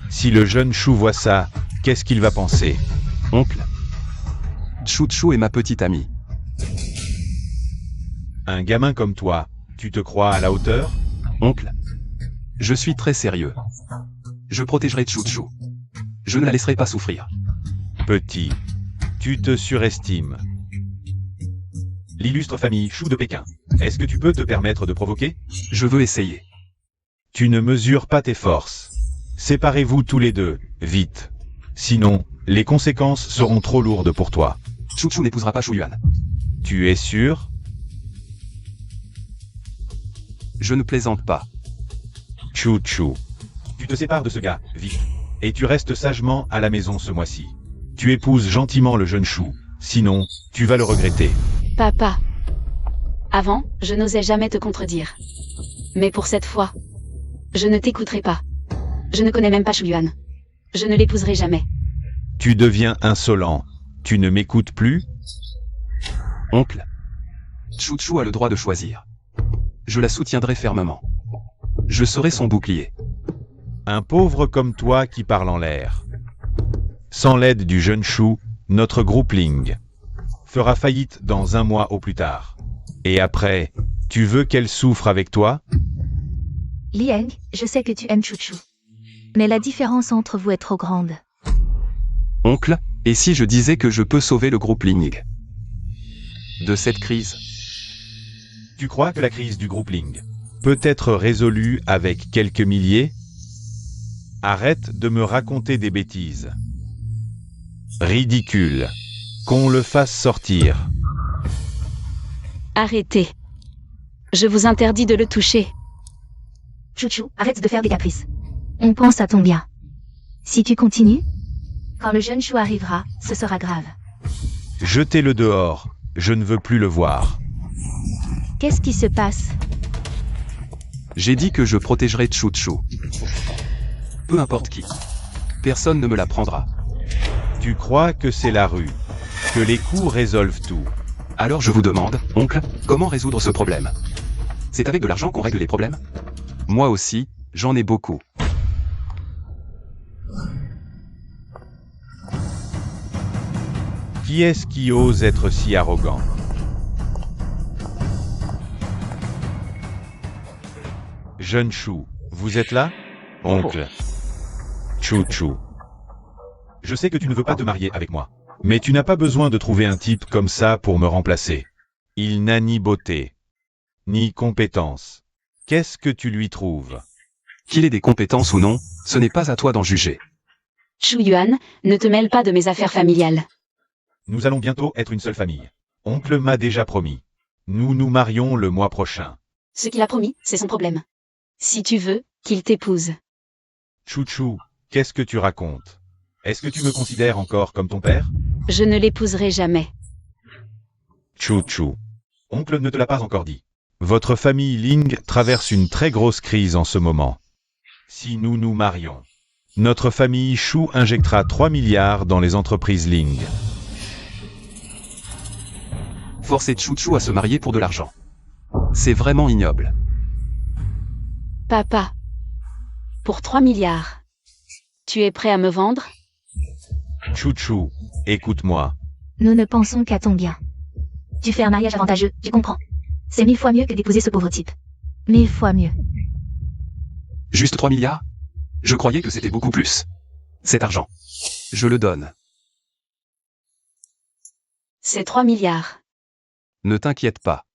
Si le jeune chou voit ça, qu'est-ce qu'il va penser? Oncle. Chou-chou est ma petite amie. Un gamin comme toi, tu te crois à la hauteur? Oncle. Je suis très sérieux. Je protégerai Chou-chou. Je ne la laisserai pas souffrir. Petit, tu te surestimes. L'illustre famille Chou de Pékin. Est-ce que tu peux te permettre de provoquer? Je veux essayer. Tu ne mesures pas tes forces. Séparez-vous tous les deux, vite. Sinon, les conséquences seront trop lourdes pour toi. Chou-chou n'épousera pas Shu Yuan. Tu es sûr? Je ne plaisante pas. Chou-chou. Tu te sépares de ce gars, vite. Et tu restes sagement à la maison ce mois-ci. Tu épouses gentiment le jeune chou, sinon, tu vas le regretter. Papa. Avant, je n'osais jamais te contredire. Mais pour cette fois, je ne t'écouterai pas. Je ne connais même pas Shu Yuan. Je ne l'épouserai jamais. Tu deviens insolent. Tu ne m'écoutes plus? Oncle. Chou a le droit de choisir. Je la soutiendrai fermement. Je serai son bouclier. Un pauvre comme toi qui parle en l'air. Sans l'aide du jeune chou, notre groupe Ling fera faillite dans 1 mois au plus tard. Et après, tu veux qu'elle souffre avec toi? Liang, je sais que tu aimes Chouchou. Mais la différence entre vous est trop grande. Oncle, et si je disais que je peux sauver le groupe Ling de cette crise? Tu crois que la crise du groupe Ling peut être résolue avec quelques milliers? Arrête de me raconter des bêtises. Ridicule. Qu'on le fasse sortir. Arrêtez. Je vous interdis de le toucher. Chouchou, arrête de faire des caprices. On pense à ton bien. Si tu continues, quand le jeune chou arrivera, ce sera grave. Jetez-le dehors. Je ne veux plus le voir. Qu'est-ce qui se passe? J'ai dit que je protégerai Chou. Peu importe qui. Personne ne me la prendra. Tu crois que c'est la rue, que les coups résolvent tout. Alors je vous demande, oncle, comment résoudre ce problème? C'est avec de l'argent qu'on règle les problèmes? Moi aussi, j'en ai beaucoup. Qui est-ce qui ose être si arrogant? Jeune chou, vous êtes là? Oncle. Chou. Je sais que tu ne veux pas te marier avec moi. Mais tu n'as pas besoin de trouver un type comme ça pour me remplacer. Il n'a ni beauté, ni compétences. Qu'est-ce que tu lui trouves? Qu'il ait des compétences ou non, ce n'est pas à toi d'en juger. Shu Yuan, ne te mêle pas de mes affaires familiales. Nous allons bientôt être une seule famille. Oncle m'a déjà promis. Nous nous marions le mois prochain. Ce qu'il a promis, c'est son problème. Si tu veux, qu'il t'épouse. Chou, qu'est-ce que tu racontes? Est-ce que tu me considères encore comme ton père? Je ne l'épouserai jamais. Chou. Oncle ne te l'a pas encore dit. Votre famille Ling traverse une très grosse crise en ce moment. Si nous nous marions, notre famille Chou injectera 3 milliards dans les entreprises Ling. Forcer Chou à se marier pour de l'argent. C'est vraiment ignoble. Papa. Pour 3 milliards. Tu es prêt à me vendre? Chou, écoute-moi. Nous ne pensons qu'à ton bien. Tu fais un mariage avantageux, tu comprends. C'est 1000 fois mieux que d'épouser ce pauvre type. 1000 fois mieux. Juste 3 milliards? Je croyais que c'était beaucoup plus. Cet argent. Je le donne. C'est 3 milliards. Ne t'inquiète pas.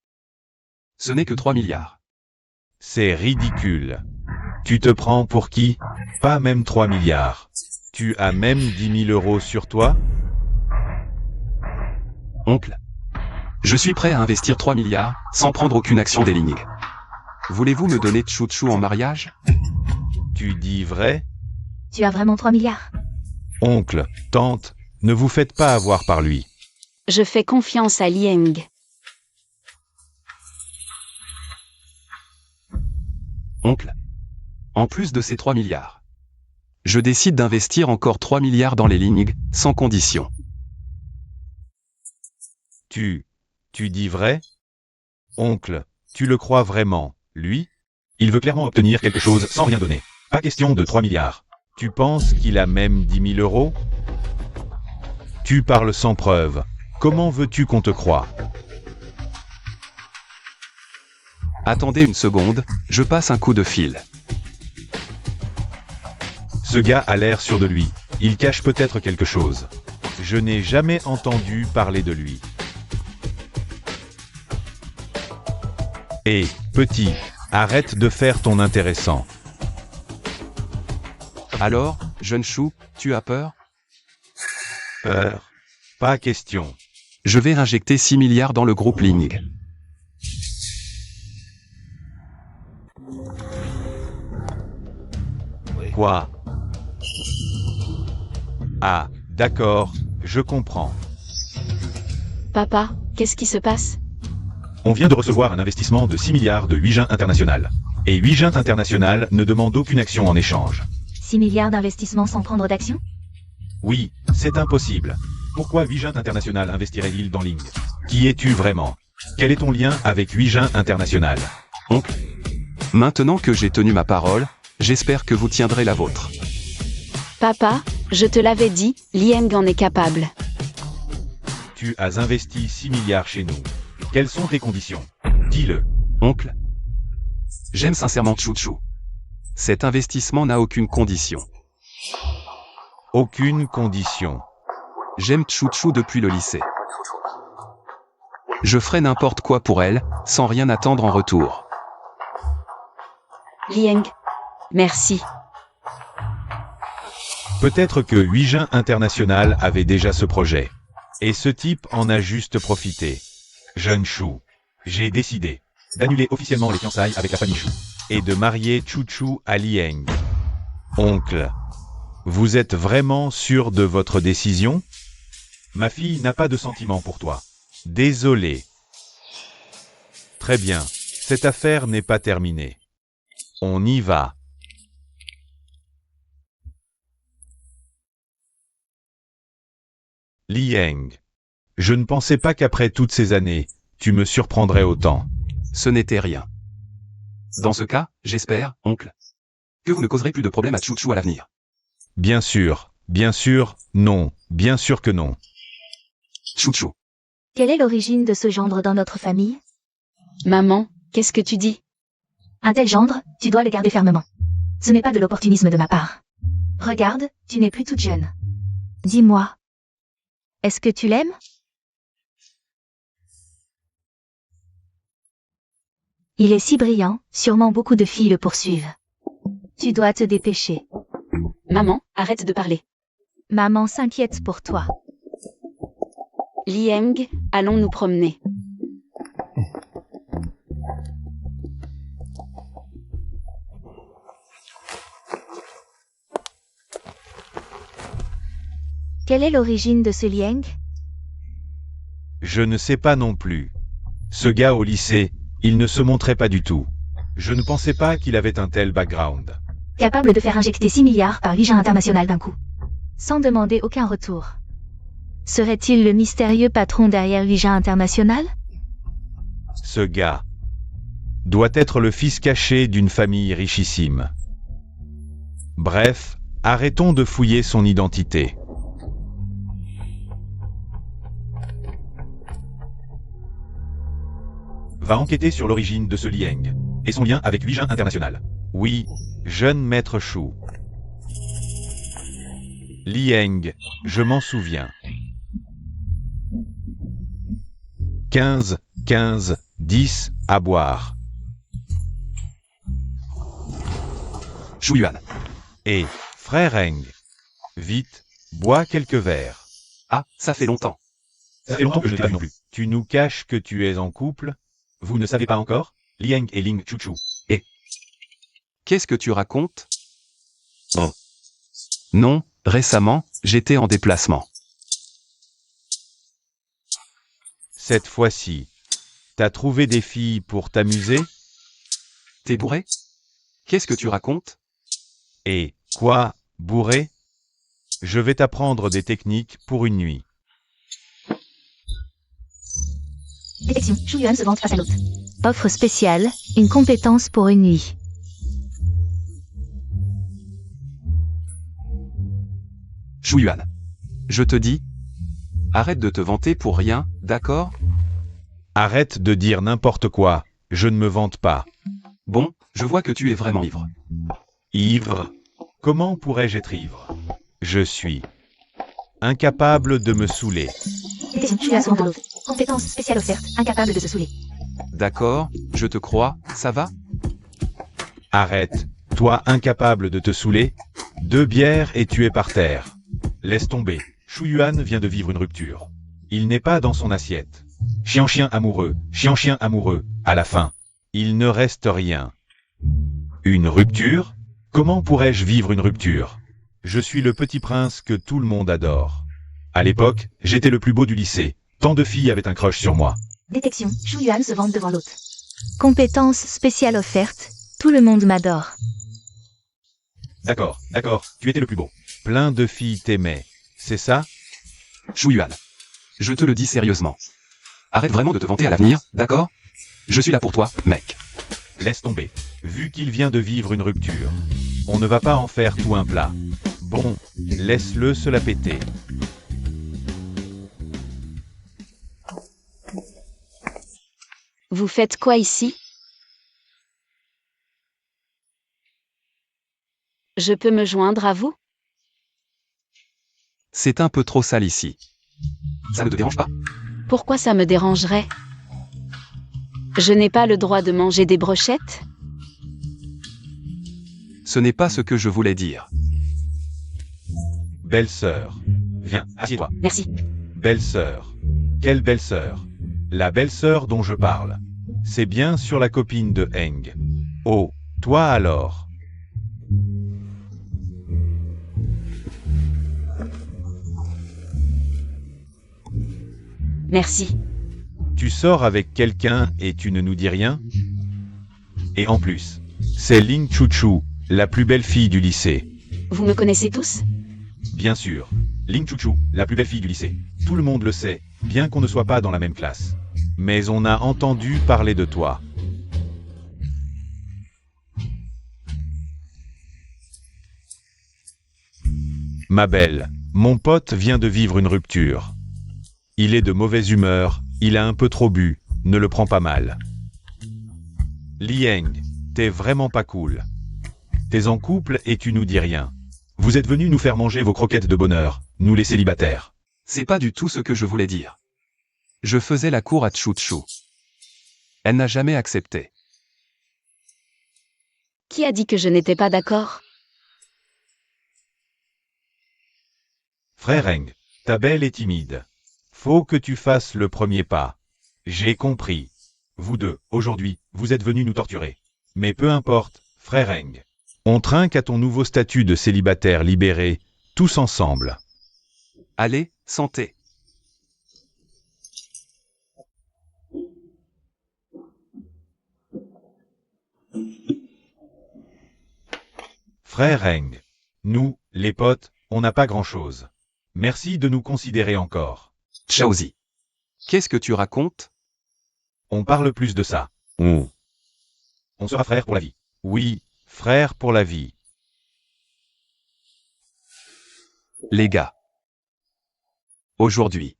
Ce n'est que 3 milliards. C'est ridicule. Tu te prends pour qui? Pas même 3 milliards. Tu as même 10 000 euros sur toi? Oncle. Je suis prêt à investir 3 milliards, sans prendre aucune action des Ling. Voulez-vous me donner Chou en mariage? Tu dis vrai? Tu as vraiment 3 milliards? Oncle, tante, ne vous faites pas avoir par lui. Je fais confiance à Liang. Oncle. En plus de ces 3 milliards. Je décide d'investir encore 3 milliards dans les Ling, sans condition. Tu dis vrai? Oncle, tu le crois vraiment, lui? Il veut clairement obtenir quelque chose sans rien donner. Pas question de 3 milliards. Tu penses qu'il a même 10 000 euros? Tu parles sans preuve. Comment veux-tu qu'on te croie? Attendez une seconde, je passe un coup de fil. Ce gars a l'air sûr de lui. Il cache peut-être quelque chose. Je n'ai jamais entendu parler de lui. Hé, petit, arrête de faire ton intéressant. Alors, jeune chou, tu as peur? Peur? Pas question. Je vais injecter 6 milliards dans le groupe Ling. Quoi? Ah, d'accord, je comprends. Papa, qu'est-ce qui se passe? On vient de recevoir un investissement de 6 milliards de Huijin International. Et Huijin International ne demande aucune action en échange. 6 milliards d'investissements sans prendre d'action? Oui, c'est impossible. Pourquoi Huijin International investirait-il dans Ling? Qui es-tu vraiment? Quel est ton lien avec Huijin International? Oncle, maintenant que j'ai tenu ma parole, j'espère que vous tiendrez la vôtre. Papa, je te l'avais dit, Lieng en est capable. Tu as investi 6 milliards chez nous. Quelles sont tes conditions? Dis-le. Oncle, j'aime sincèrement Chouchou. Cet investissement n'a aucune condition. Aucune condition. J'aime Chouchou depuis le lycée. Je ferai n'importe quoi pour elle, sans rien attendre en retour. Lieng. Merci. Peut-être que Huijin International avait déjà ce projet. Et ce type en a juste profité. Jeune Chou, j'ai décidé d'annuler officiellement les fiançailles avec la famille Chou et de marier Chouchou à Lieng. Oncle, vous êtes vraiment sûr de votre décision? Ma fille n'a pas de sentiments pour toi. Désolé. Très bien, cette affaire n'est pas terminée. On y va. Lieng, je ne pensais pas qu'après toutes ces années, tu me surprendrais autant. Ce n'était rien. Dans ce cas, j'espère, oncle, que vous ne causerez plus de problèmes à Chouchou à l'avenir. Bien sûr, non, bien sûr que non. Chouchou. Quelle est l'origine de ce gendre dans notre famille? Maman, qu'est-ce que tu dis? Un tel gendre, tu dois le garder fermement. Ce n'est pas de l'opportunisme de ma part. Regarde, tu n'es plus toute jeune. Dis-moi. Est-ce que tu l'aimes? Il est si brillant, sûrement beaucoup de filles le poursuivent. Tu dois te dépêcher. Maman, arrête de parler. Maman s'inquiète pour toi. Lieng, allons nous promener. Quelle est l'origine de ce Lieng? Je ne sais pas non plus. Ce gars au lycée, il ne se montrait pas du tout. Je ne pensais pas qu'il avait un tel background. Capable de faire injecter 6 milliards par Huijin International d'un coup. Sans demander aucun retour. Serait-il le mystérieux patron derrière Huijin International? Ce gars doit être le fils caché d'une famille richissime. Bref, arrêtons de fouiller son identité. Va enquêter sur l'origine de ce Lieng et son lien avec Huijin International. Oui, jeune maître Chou. Lieng, je m'en souviens. 15, 10, à boire. Chouyuan. Et, frère Eng, vite, bois quelques verres. Ah, ça fait longtemps. Ça fait longtemps que je ne t'ai pas vu non plus. Tu nous caches que tu es en couple? Vous ne savez pas encore? Lieng et Ling Chouchou. Qu'est-ce que tu racontes? Oh. Non, récemment, j'étais en déplacement. Cette fois-ci, t'as trouvé des filles pour t'amuser? T'es bourré? Qu'est-ce que tu racontes? Et, quoi, bourré? Je vais t'apprendre des techniques pour une nuit. Détection, Chouyuan se vante face à l'hôte. Offre spéciale, une compétence pour une nuit. Chouyuan. Je te dis, arrête de te vanter pour rien, d'accord? Arrête de dire n'importe quoi, je ne me vante pas. Bon, je vois que tu es vraiment ivre. Ivre? Comment pourrais-je être ivre? Je suis incapable de me saouler. Détection, Chouyuan se vante de l'hôte. Compétence spéciale offerte, incapable de se saouler. D'accord, je te crois, ça va? Arrête, toi incapable de te saouler? 2 bières et tu es par terre. Laisse tomber, Chouyuan vient de vivre une rupture. Il n'est pas dans son assiette. Chien amoureux, à la fin, il ne reste rien. Une rupture? Comment pourrais-je vivre une rupture? Je suis le petit prince que tout le monde adore. À l'époque, j'étais le plus beau du lycée. Tant de filles avaient un crush sur moi. Détection. Shu Yuan se vante devant l'hôte. Compétence spéciale offerte. Tout le monde m'adore. D'accord, tu étais le plus beau. Plein de filles t'aimaient. C'est ça? Shu Yuan. Je te le dis sérieusement. Arrête vraiment de te vanter à l'avenir, d'accord? Je suis là pour toi, mec. Laisse tomber. Vu qu'il vient de vivre une rupture, on ne va pas en faire tout un plat. Bon, laisse-le se la péter. Vous faites quoi ici? Je peux me joindre à vous? C'est un peu trop sale ici. Ça ne te dérange pas? Pourquoi ça me dérangerait? Je n'ai pas le droit de manger des brochettes? Ce n'est pas ce que je voulais dire. Belle-sœur. Viens, assieds-toi. Merci. Belle-sœur. Quelle belle-sœur? La belle-sœur dont je parle. C'est bien sur la copine de Heng. Oh, toi alors? Merci. Tu sors avec quelqu'un et tu ne nous dis rien? Et en plus, c'est Ling Chuchu, la plus belle fille du lycée. Vous me connaissez tous? Bien sûr. Ling Chuchu, la plus belle fille du lycée. Tout le monde le sait, bien qu'on ne soit pas dans la même classe. Mais on a entendu parler de toi. Ma belle, mon pote vient de vivre une rupture. Il est de mauvaise humeur, il a un peu trop bu, ne le prends pas mal. Lieng, t'es vraiment pas cool. T'es en couple et tu nous dis rien. Vous êtes venus nous faire manger vos croquettes de bonheur, nous les célibataires. C'est pas du tout ce que je voulais dire. Je faisais la cour à Chuchu. Elle n'a jamais accepté. Qui a dit que je n'étais pas d'accord? Frère Heng, ta belle est timide. Faut que tu fasses le premier pas. J'ai compris. Vous deux, aujourd'hui, vous êtes venus nous torturer. Mais peu importe, frère Heng. On trinque à ton nouveau statut de célibataire libéré, tous ensemble. Allez, santé. Frère Heng. Nous, les potes, on n'a pas grand-chose. Merci de nous considérer encore. Chaozi. Qu'est-ce que tu racontes? On parle plus de ça. On sera frères pour la vie. Oui, frères pour la vie. Les gars. Aujourd'hui.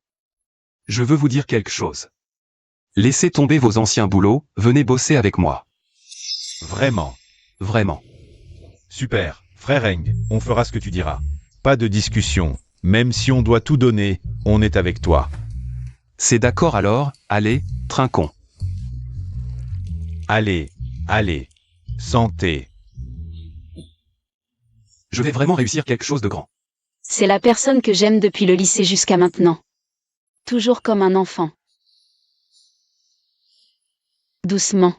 Je veux vous dire quelque chose. Laissez tomber vos anciens boulots, venez bosser avec moi. Vraiment. Vraiment. Super, frère Heng, on fera ce que tu diras. Pas de discussion. Même si on doit tout donner, on est avec toi. C'est d'accord alors, allez, trinquons. Allez, allez. Santé. Je vais vraiment réussir quelque chose de grand. C'est la personne que j'aime depuis le lycée jusqu'à maintenant. Toujours comme un enfant. Doucement.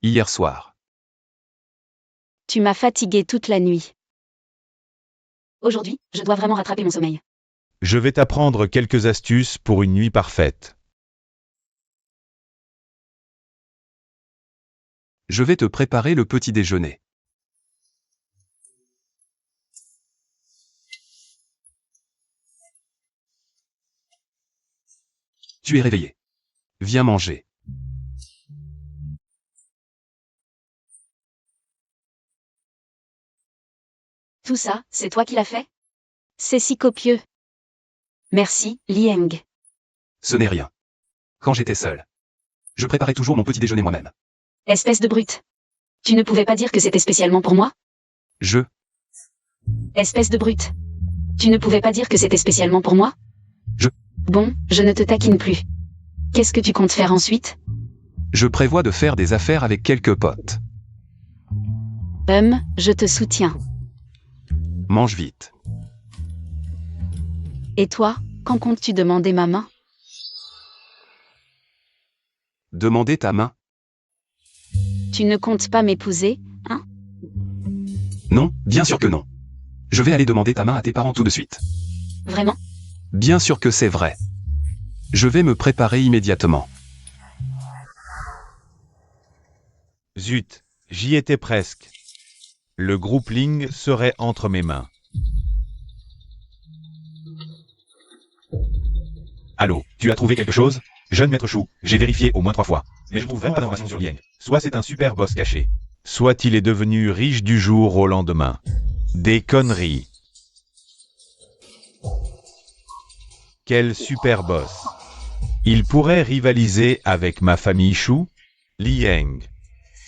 Hier soir. Tu m'as fatigué toute la nuit. Aujourd'hui, je dois vraiment rattraper mon sommeil. Je vais t'apprendre quelques astuces pour une nuit parfaite. Je vais te préparer le petit déjeuner. Tu es réveillé. Viens manger. Tout ça, c'est toi qui l'as fait? C'est si copieux. Merci, Lieng. Ce n'est rien. Quand j'étais seul, je préparais toujours mon petit déjeuner moi-même. Espèce de brute. Tu ne pouvais pas dire que c'était spécialement pour moi? Espèce de brute. Tu ne pouvais pas dire que c'était spécialement pour moi? Bon, je ne te taquine plus. Qu'est-ce que tu comptes faire ensuite? Je prévois de faire des affaires avec quelques potes. Je te soutiens. Mange vite. Et toi, quand comptes-tu demander ma main? Demander ta main? Tu ne comptes pas m'épouser, hein? Non, bien sûr que non. Je vais aller demander ta main à tes parents tout de suite. Vraiment? Bien sûr que c'est vrai. Je vais me préparer immédiatement. Zut, j'y étais presque. Le groupe Ling serait entre mes mains. Allô, tu as trouvé quelque chose? Jeune maître Chou, j'ai vérifié au moins 3 fois. Mais je trouve vraiment pas d'informations sur Liang. Soit c'est un super boss caché. Soit il est devenu riche du jour au lendemain. Des conneries. Quel super boss. Il pourrait rivaliser avec ma famille Chou? Liang.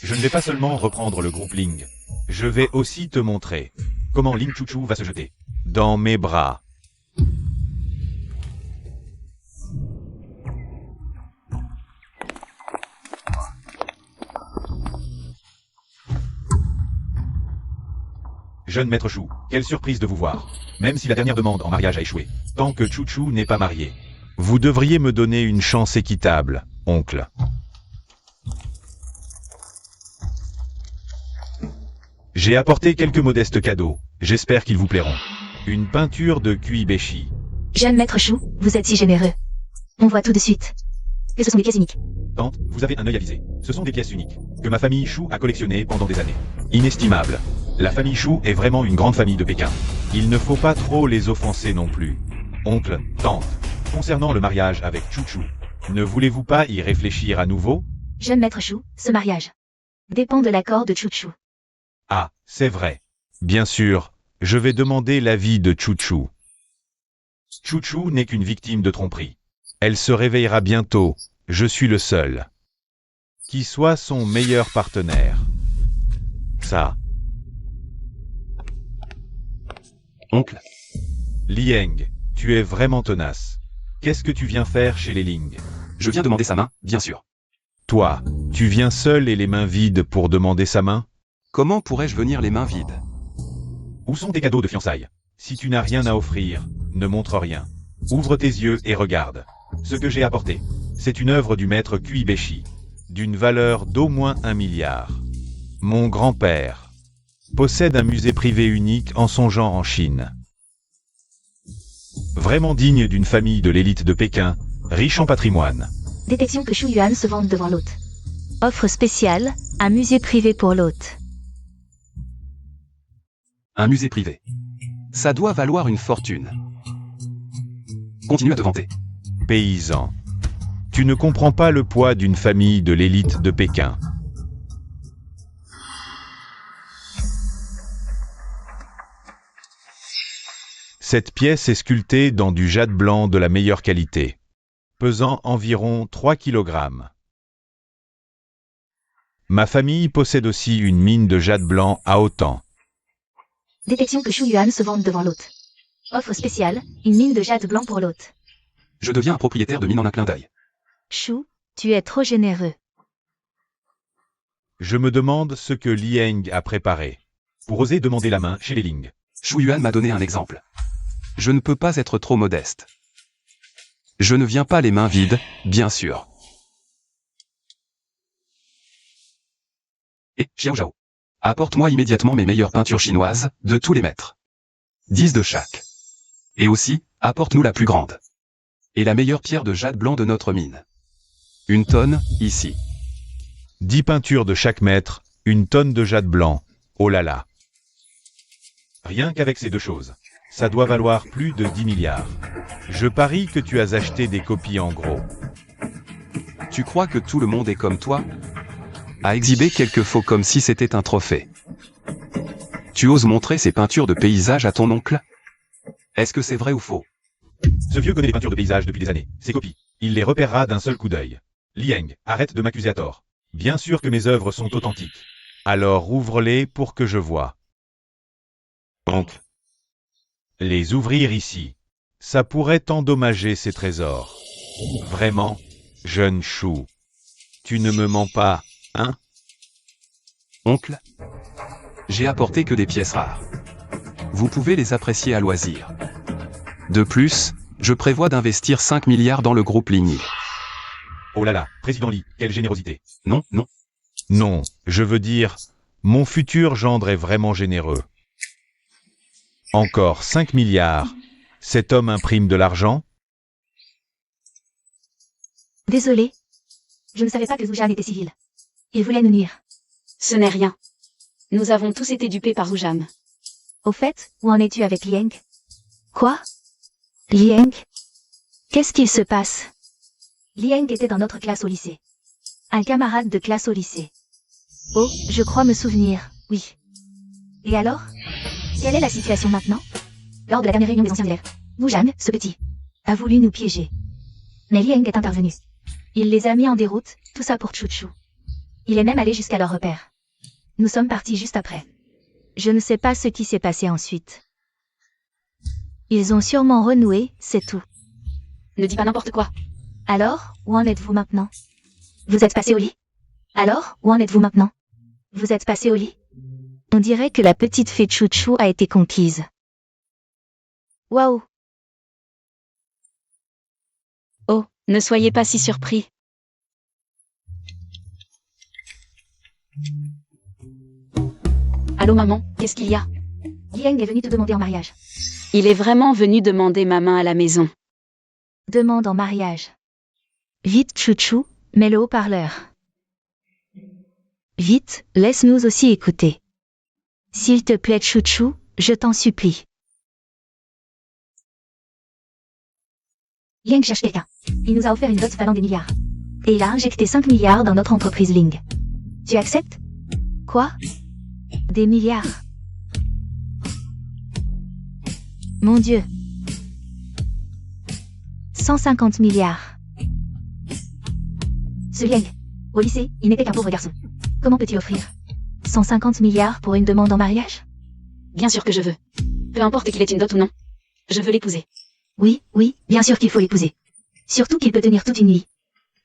Je ne vais pas seulement reprendre le groupe Ling. Je vais aussi te montrer comment Ling Chuchu va se jeter dans mes bras. Jeune maître Chou, quelle surprise de vous voir. Même si la dernière demande en mariage a échoué, tant que Chuchu n'est pas marié. Vous devriez me donner une chance équitable, oncle. J'ai apporté quelques modestes cadeaux, j'espère qu'ils vous plairont. Une peinture de Kuibeshi. Jeune maître Chou, vous êtes si généreux. On voit tout de suite que ce sont des pièces uniques. Tante, vous avez un œil avisé. Ce sont des pièces uniques, que ma famille Chou a collectionnées pendant des années. Inestimables. La famille Chou est vraiment une grande famille de Pékin. Il ne faut pas trop les offenser non plus. Oncle, tante, concernant le mariage avec Chuchu, ne voulez-vous pas y réfléchir à nouveau? Jeune maître Chou, ce mariage dépend de l'accord de Chuchu. Ah, c'est vrai. Bien sûr, je vais demander l'avis de Chuchu. Chuchu n'est qu'une victime de tromperie. Elle se réveillera bientôt, je suis le seul. Qui soit son meilleur partenaire. Ça. Oncle, Liang, tu es vraiment tenace. Qu'est-ce que tu viens faire chez les Ling? je viens demander sa main, bien sûr. Toi, tu viens seul et les mains vides pour demander sa main? Comment pourrais-je venir les mains vides? Où sont tes cadeaux de fiançailles? Si tu n'as rien à offrir, ne montre rien. Ouvre tes yeux et regarde. Ce que j'ai apporté, c'est une œuvre du maître Kuibeshi, d'une valeur d'au moins 1 milliard. Mon grand-père possède un musée privé unique en son genre en Chine. Vraiment digne d'une famille de l'élite de Pékin, riche en patrimoine. Détection que Shu Yuan se vende devant l'hôte. Offre spéciale, un musée privé pour l'hôte. Un musée privé. Ça doit valoir une fortune. Continue à te vanter. Paysan. Tu ne comprends pas le poids d'une famille de l'élite de Pékin. Cette pièce est sculptée dans du jade blanc de la meilleure qualité, pesant environ 3 kg. Ma famille possède aussi une mine de jade blanc à autant. Détection que Shu Yuan se vende devant l'hôte. Offre spéciale, une mine de jade blanc pour l'hôte. Je deviens un propriétaire de mine en un clin d'œil. Shu, tu es trop généreux. Je me demande ce que Liang a préparé pour oser demander la main chez les Ling. Shu Yuan m'a donné un exemple. Je ne peux pas être trop modeste. Je ne viens pas les mains vides, bien sûr. Et, Xiao Zhao, apporte-moi immédiatement mes meilleures peintures chinoises, de tous les maîtres. 10 de chaque. Et aussi, apporte-nous la plus grande. Et la meilleure pierre de jade blanc de notre mine. 1 tonne, ici. 10 peintures de chaque maître, 1 tonne de jade blanc. Oh là là. Rien qu'avec ces deux choses, ça doit valoir plus de 10 milliards. Je parie que tu as acheté des copies en gros. Tu crois que tout le monde est comme toi? À exhiber quelques faux comme si c'était un trophée. Tu oses montrer ces peintures de paysages à ton oncle? Est-ce que c'est vrai ou faux? Ce vieux connaît les peintures de paysages depuis des années, ses copies. Il les repérera d'un seul coup d'œil. Liang, arrête de m'accuser à tort. Bien sûr que mes œuvres sont authentiques. Alors ouvre-les pour que je voie. Oncle. Les ouvrir ici, ça pourrait endommager ces trésors. Vraiment, jeune chou. Tu ne me mens pas, hein? Oncle, j'ai apporté que des pièces rares. Vous pouvez les apprécier à loisir. De plus, je prévois d'investir 5 milliards dans le groupe Ligny. Oh là là, président Lee, quelle générosité. Non, non. Non, je veux dire, mon futur gendre est vraiment généreux. Encore 5 milliards. Cet homme imprime de l'argent? Désolé. Je ne savais pas que Zoujan était civil. Il voulait nous nuire. Ce n'est rien. Nous avons tous été dupés par Oujam. Au fait, où en es-tu avec Lieng? Quoi? Lieng? Qu'est-ce qu'il se passe? Lieng était dans notre classe au lycée. Un camarade de classe au lycée. Oh, je crois me souvenir, oui. Et alors? Quelle est la situation maintenant? Lors de la dernière réunion des anciens élèves, Oujam, ce petit, a voulu nous piéger. Mais Lieng est intervenu. Il les a mis en déroute, tout ça pour Chouchou. Il est même allé jusqu'à leur repère. Nous sommes partis juste après. Je ne sais pas ce qui s'est passé ensuite. Ils ont sûrement renoué, c'est tout. Ne dis pas n'importe quoi. Alors, où en êtes-vous maintenant? Vous êtes passé au lit? Alors, où en êtes-vous maintenant? Vous êtes passé au lit? On dirait que la petite fée Chouchou a été conquise. Waouh! Oh, ne soyez pas si surpris. Allô maman, qu'est-ce qu'il y a? Lieng est venu te demander en mariage. Il est vraiment venu demander ma main à la maison. Demande en mariage. Vite Chouchou, mets le haut-parleur. Vite, laisse-nous aussi écouter. S'il te plaît Chouchou, je t'en supplie. Lieng cherche quelqu'un. Il nous a offert une dot valant des milliards. Et il a injecté 5 milliards dans notre entreprise Ling. Tu acceptes? Quoi? Des milliards. Mon Dieu. 150 milliards. Ce Lieng, au lycée, il n'était qu'un pauvre garçon. Comment peux-tu offrir 150 milliards pour une demande en mariage? Bien sûr que je veux. Peu importe qu'il ait une dot ou non. Je veux l'épouser. Oui, oui, bien sûr qu'il faut l'épouser. Surtout qu'il peut tenir toute une nuit.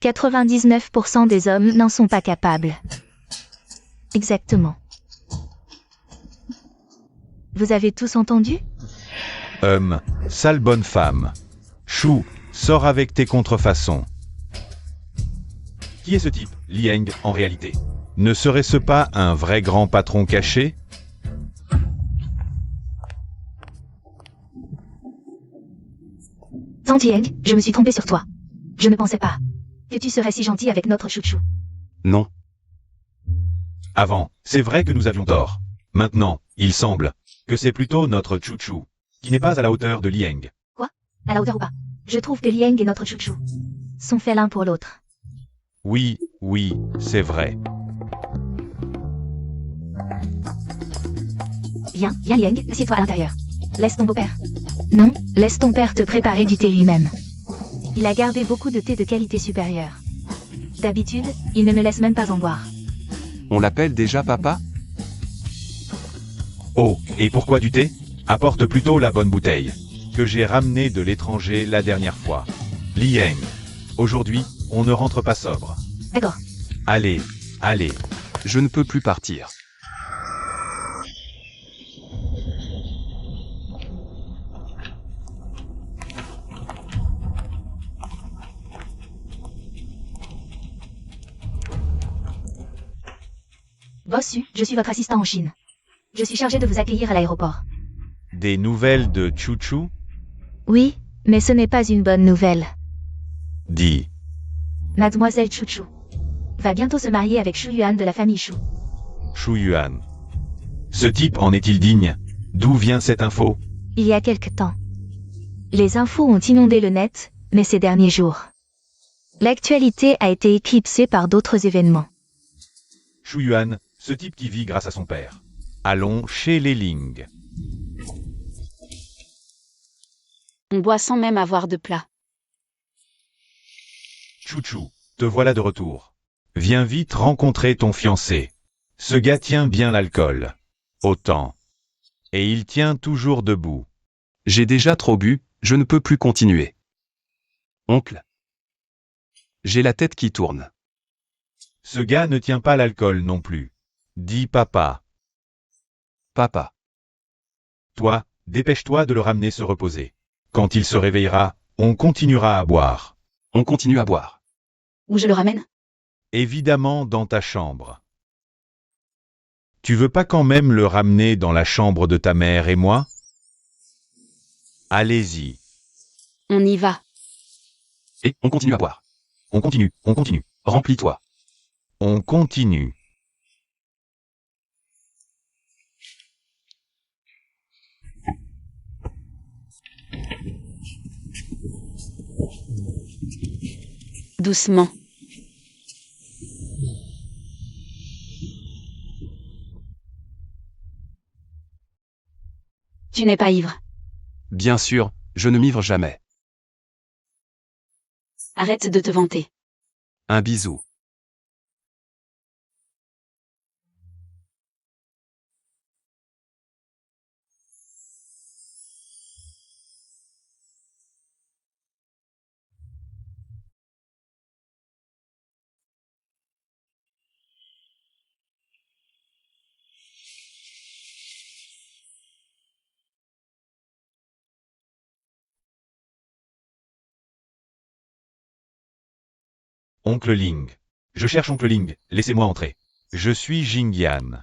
99% des hommes n'en sont pas capables. Exactement. Vous avez tous entendu? Sale bonne femme. Chou, sors avec tes contrefaçons. Qui est ce type, Lieng, en réalité? Ne serait-ce pas un vrai grand patron caché? Tante Lieng, je me suis trompée sur toi. Je ne pensais pas que tu serais si gentil avec notre chouchou. Non. Avant, c'est vrai que nous avions tort. Maintenant, il semble que c'est plutôt notre chouchou qui n'est pas à la hauteur de Lieng. Quoi? À la hauteur ou pas? Je trouve que Lieng et notre chouchou sont faits l'un pour l'autre. Oui, oui, c'est vrai. Viens, viens Lieng, assieds-toi à l'intérieur. Laisse ton beau-père. Non, laisse ton père te préparer du thé lui-même. Il a gardé beaucoup de thé de qualité supérieure. D'habitude, il ne me laisse même pas en boire. On l'appelle déjà papa? Oh, et pourquoi du thé? Apporte plutôt la bonne bouteille que j'ai ramenée de l'étranger la dernière fois. Lieng, aujourd'hui, on ne rentre pas sobre. D'accord. Allez, allez. Je ne peux plus partir. Bossu, je suis votre assistant en Chine. Je suis chargé de vous accueillir à l'aéroport. Des nouvelles de Chouchou? Oui, mais ce n'est pas une bonne nouvelle. Dis. Mademoiselle Chouchou va bientôt se marier avec Shu Yuan de la famille Shu. Shu Yuan. Ce type en est-il digne? D'où vient cette info? Il y a quelque temps. Les infos ont inondé le net, mais ces derniers jours, l'actualité a été éclipsée par d'autres événements. Shu Yuan, ce type qui vit grâce à son père. Allons chez les Ling. On boit sans même avoir de plat. Chouchou, te voilà de retour. Viens vite rencontrer ton fiancé. Ce gars tient bien l'alcool. Autant. Et il tient toujours debout. J'ai déjà trop bu, je ne peux plus continuer. Oncle. J'ai la tête qui tourne. Ce gars ne tient pas l'alcool non plus. Dis papa. Papa. Toi, dépêche-toi de le ramener se reposer. Quand il se réveillera, on continuera à boire. On continue à boire. Où je le ramène? Évidemment dans ta chambre. Tu veux pas quand même le ramener dans la chambre de ta mère et moi? Allez-y. On y va. Et on continue à boire. On continue, on continue. Remplis-toi. On continue. Doucement. Tu n'es pas ivre. Bien sûr, je ne m'ivre jamais. Arrête de te vanter. Un bisou. Oncle Ling. Je cherche Oncle Ling, laissez-moi entrer. Je suis Jingyan.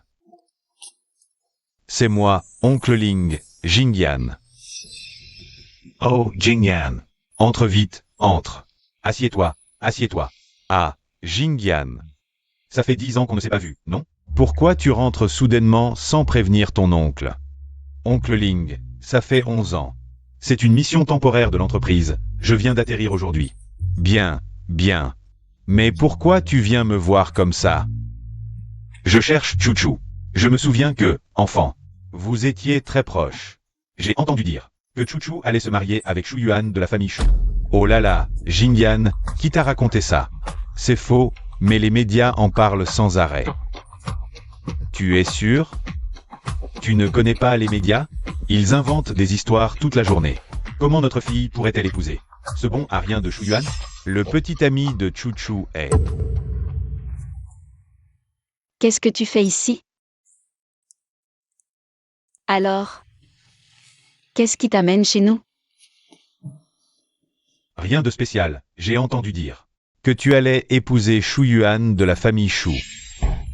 C'est moi, Oncle Ling, Jingyan. Oh, Jingyan. Entre vite, entre. Assieds-toi, assieds-toi. Ah, Jingyan. Ça fait 10 ans qu'on ne s'est pas vu, non? Pourquoi tu rentres soudainement sans prévenir ton oncle? Oncle Ling, ça fait 11 ans. C'est une mission temporaire de l'entreprise. Je viens d'atterrir aujourd'hui. Bien, bien. Mais pourquoi tu viens me voir comme ça? Je cherche Chouchou. Je me souviens que, enfant, vous étiez très proches. J'ai entendu dire que Chouchou allait se marier avec Shu Yuan de la famille Shu. Oh là là, Jingyan, qui t'a raconté ça? C'est faux, mais les médias en parlent sans arrêt. Tu es sûr? Tu ne connais pas les médias? Ils inventent des histoires toute la journée. Comment notre fille pourrait-elle épouser ce bon à rien de Shu Yuan? Le petit ami de Chouchou est... Qu'est-ce que tu fais ici? Alors? Qu'est-ce qui t'amène chez nous? Rien de spécial, j'ai entendu dire que tu allais épouser Shu Yuan de la famille Shu.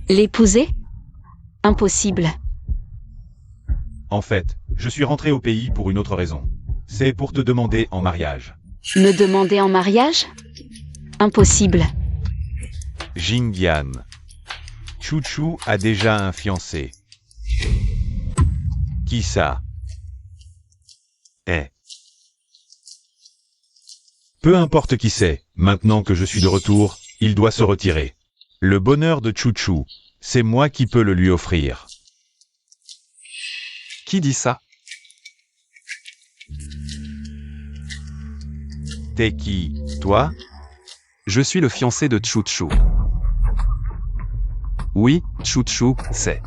L'épouser? Impossible. En fait, je suis rentré au pays pour une autre raison. C'est pour te demander en mariage. Me demander en mariage? Impossible. Jingyan. Chouchou a déjà un fiancé. Qui ça? Peu importe qui c'est, maintenant que je suis de retour, il doit se retirer. Le bonheur de Chouchou, c'est moi qui peux le lui offrir. Qui dit ça? T'es qui, toi? Je suis le fiancé de Chouchou. Oui, Chouchou, c'est.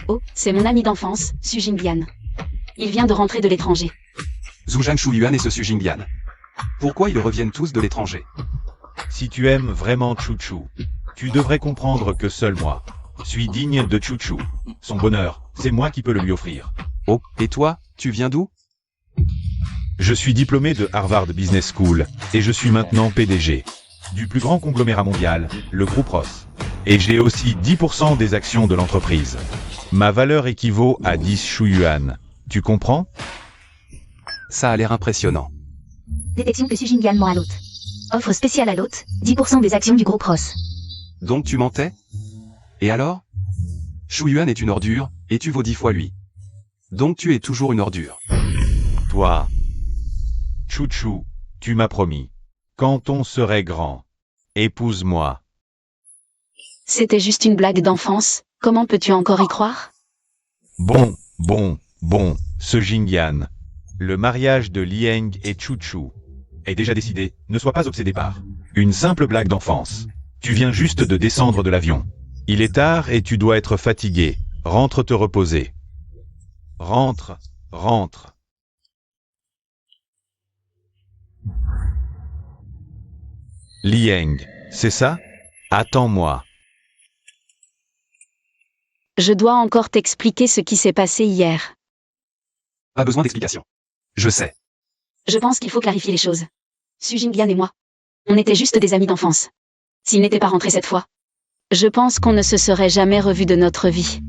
Oh, c'est mon ami d'enfance, Su Jingyan. Il vient de rentrer de l'étranger. Zhujiang Shu Yuan et ce Su Jingyan. Pourquoi ils reviennent tous de l'étranger? Si tu aimes vraiment Chouchou, tu devrais comprendre que seul moi suis digne de Chouchou. Son bonheur, c'est moi qui peux le lui offrir. Oh, et toi, tu viens d'où? Je suis diplômé de Harvard Business School, et je suis maintenant PDG du plus grand conglomérat mondial, le groupe Ross. Et j'ai aussi 10% des actions de l'entreprise. Ma valeur équivaut à 10 Shu Yuan. Tu comprends? Ça a l'air impressionnant. Détection que Su Jingyan ment à l'hôte. Offre spéciale à l'hôte, 10% des actions du groupe Ross. Donc tu mentais? Et alors? Shu Yuan est une ordure, et tu vaux 10 fois lui. Donc tu es toujours une ordure. Toi, Chouchou, tu m'as promis. Quand on serait grand, épouse-moi. C'était juste une blague d'enfance, comment peux-tu encore y croire? Bon, ce Jingyan. Le mariage de Lieng et Chouchou est déjà décidé, ne sois pas obsédé par une simple blague d'enfance. Tu viens juste de descendre de l'avion. Il est tard et tu dois être fatigué. Rentre te reposer. Rentre. Lieng, c'est ça? Attends-moi. Je dois encore t'expliquer ce qui s'est passé hier. Pas besoin d'explication. Je sais. Je pense qu'il faut clarifier les choses. Su Jinglian et moi. On était juste des amis d'enfance. S'il n'était pas rentré cette fois, je pense qu'on ne se serait jamais revu de notre vie.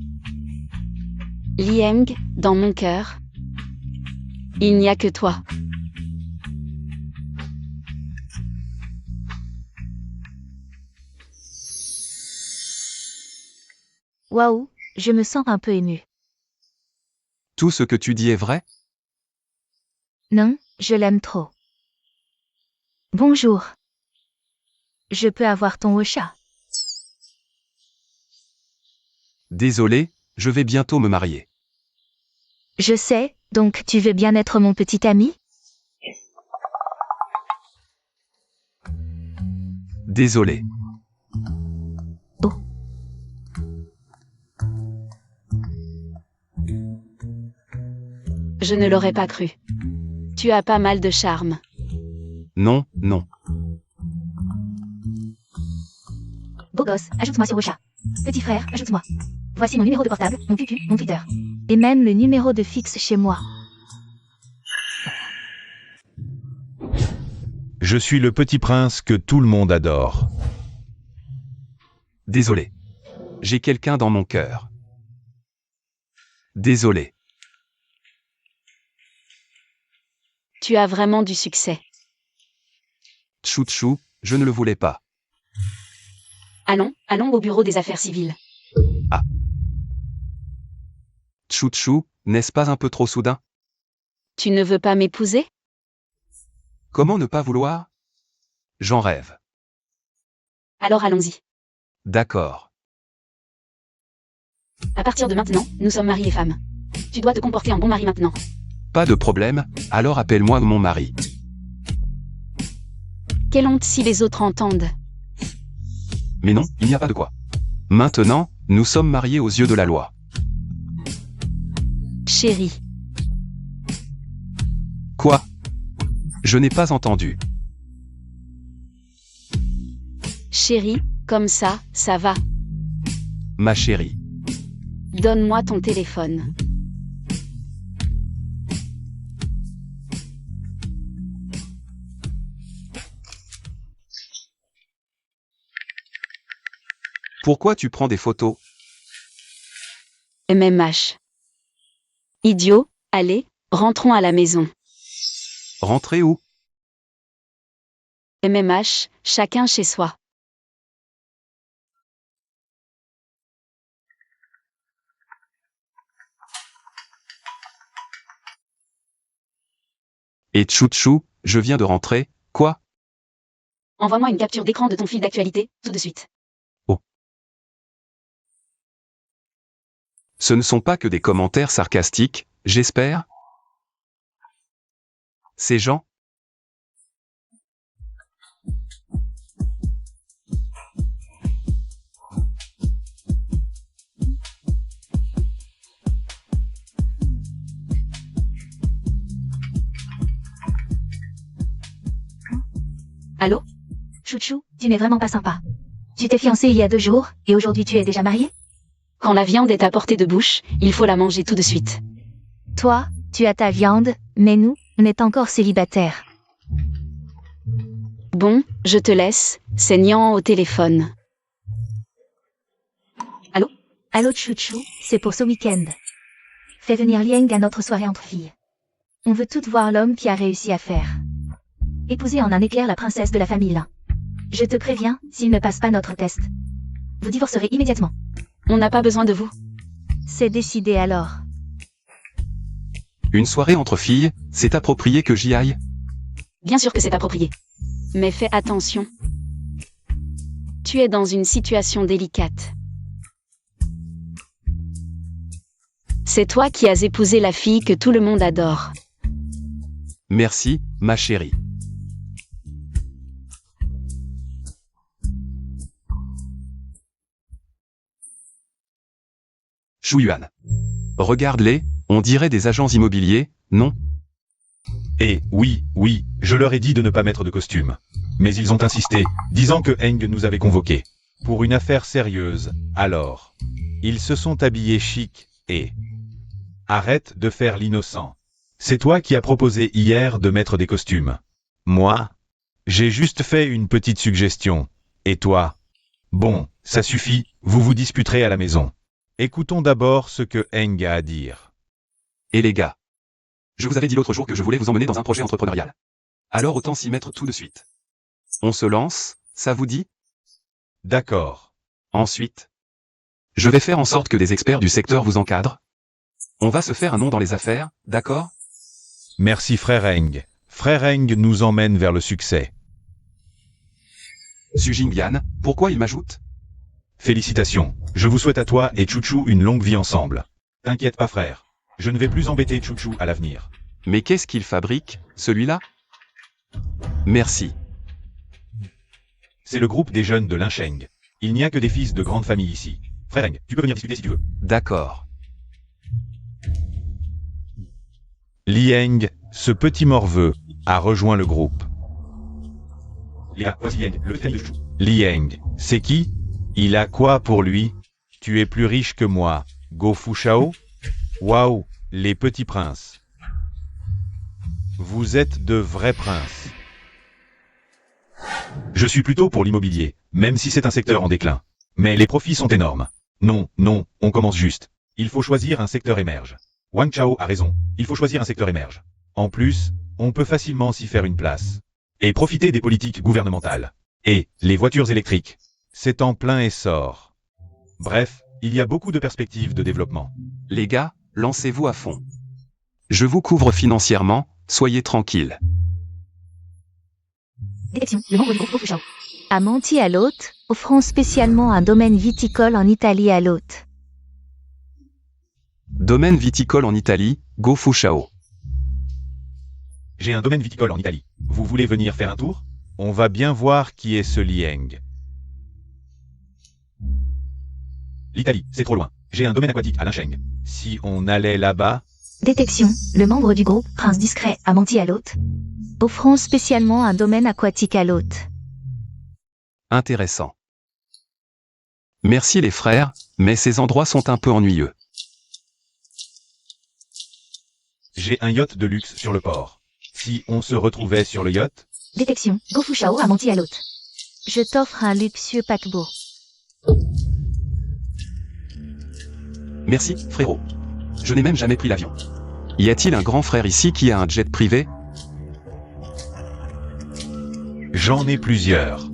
Lieng, dans mon cœur, il n'y a que toi. Waouh, je me sens un peu émue. Tout ce que tu dis est vrai? Non, je l'aime trop. Bonjour. Je peux avoir ton Ocha? Désolé, je vais bientôt me marier. Je sais, donc tu veux bien être mon petit ami? Désolé. Oh. Je ne l'aurais pas cru. Tu as pas mal de charme. Non, non. Beau gosse, ajoute-moi sur Ocha. Petit frère, ajoute-moi. Voici mon numéro de portable, mon cucu, mon Twitter. Et même le numéro de fixe chez moi. Je suis le petit prince que tout le monde adore. Désolé. J'ai quelqu'un dans mon cœur. Désolé. Tu as vraiment du succès. Tchou, je ne le voulais pas. Allons au bureau des affaires civiles. Tchou, n'est-ce pas un peu trop soudain? Tu ne veux pas m'épouser? Comment ne pas vouloir? J'en rêve. Alors allons-y. D'accord. À partir de maintenant, nous sommes mari et femme. Tu dois te comporter en bon mari maintenant. Pas de problème, alors appelle-moi mon mari. Quelle honte si les autres entendent. Mais non, il n'y a pas de quoi. Maintenant, nous sommes mariés aux yeux de la loi. Chérie. Quoi? Je n'ai pas entendu. Chérie, comme ça va. Ma chérie. Donne-moi ton téléphone. Pourquoi tu prends des photos? MMH. Idiot, allez, rentrons à la maison. Rentrer où? MMH, chacun chez soi. Et tchou, je viens de rentrer, quoi? Envoie-moi une capture d'écran de ton fil d'actualité, tout de suite. Ce ne sont pas que des commentaires sarcastiques, j'espère? Ces gens? Allô? Chouchou, tu n'es vraiment pas sympa. Tu t'es fiancé il y a 2 jours, et aujourd'hui tu es déjà marié? Quand la viande est à portée de bouche, il faut la manger tout de suite. Toi, tu as ta viande, mais nous, on est encore célibataires. Bon, je te laisse, c'est Nian au téléphone. Allô? Allô Chouchou, c'est pour ce week-end. Fais venir Lieng à notre soirée entre filles. On veut toutes voir l'homme qui a réussi à faire. Épouser en un éclair la princesse de la famille Lin. Je te préviens, s'il ne passe pas notre test, vous divorcerez immédiatement. On n'a pas besoin de vous. C'est décidé alors. Une soirée entre filles, c'est approprié que j'y aille? Bien sûr que c'est approprié. Mais fais attention. Tu es dans une situation délicate. C'est toi qui as épousé la fille que tout le monde adore. Merci, ma chérie. Chouyuan. Regarde-les, on dirait des agents immobiliers, non? Et oui, je leur ai dit de ne pas mettre de costume. Mais ils ont insisté, disant que Heng nous avait convoqués. Pour une affaire sérieuse, alors. Ils se sont habillés chic, et... Arrête de faire l'innocent. C'est toi qui as proposé hier de mettre des costumes. Moi? J'ai juste fait une petite suggestion. Et toi? Bon, ça suffit, vous vous disputerez à la maison. Écoutons d'abord ce que Eng a à dire. Et les gars, je vous avais dit l'autre jour que je voulais vous emmener dans un projet entrepreneurial. Alors autant s'y mettre tout de suite. On se lance, ça vous dit? D'accord. Ensuite, je vais faire en sorte que des experts du secteur vous encadrent. On va se faire un nom dans les affaires, d'accord? Merci frère Eng. Frère Eng nous emmène vers le succès. Sujin Yan, pourquoi il m'ajoute? Félicitations. Je vous souhaite à toi et Chouchou une longue vie ensemble. T'inquiète pas frère. Je ne vais plus embêter Chouchou à l'avenir. Mais qu'est-ce qu'il fabrique, celui-là? Merci. C'est le groupe des jeunes de Lincheng. Il n'y a que des fils de grande famille ici. Frère Eng, tu peux venir discuter si tu veux. D'accord. Lieng, ce petit morveux, a rejoint le groupe. Léa, voici Lieng, le thème de Chouchou. Lieng, c'est qui? Il a quoi pour lui? Tu es plus riche que moi. Go Fu Shao? Waouh, les petits princes. Vous êtes de vrais princes. Je suis plutôt pour l'immobilier, même si c'est un secteur en déclin. Mais les profits sont énormes. Non, on commence juste. Il faut choisir un secteur émerge. Wang Chao a raison, il faut choisir un secteur émerge. En plus, on peut facilement s'y faire une place. Et profiter des politiques gouvernementales. Et les voitures électriques. C'est en plein essor. Bref, il y a beaucoup de perspectives de développement. Les gars, lancez-vous à fond. Je vous couvre financièrement, soyez tranquilles. Détection, le membre du groupe Go Fu Shao a menti à l'hôte, offrant spécialement un domaine viticole en Italie à l'hôte. Domaine viticole en Italie, Go Fu Shao. J'ai un domaine viticole en Italie. Vous voulez venir faire un tour? On va bien voir qui est ce Lieng. L'Italie, c'est trop loin. J'ai un domaine aquatique à Lincheng. Si on allait là-bas... Détection, le membre du groupe Prince Discret a menti à l'hôte, offrant spécialement un domaine aquatique à l'hôte. Intéressant. Merci les frères, mais ces endroits sont un peu ennuyeux. J'ai un yacht de luxe sur le port. Si on se retrouvait sur le yacht... Détection, Go Fu Shao a menti à l'hôte. Je t'offre un luxueux paquebot. Merci, frérot. Je n'ai même jamais pris l'avion. Y a-t-il un grand frère ici qui a un jet privé? J'en ai plusieurs.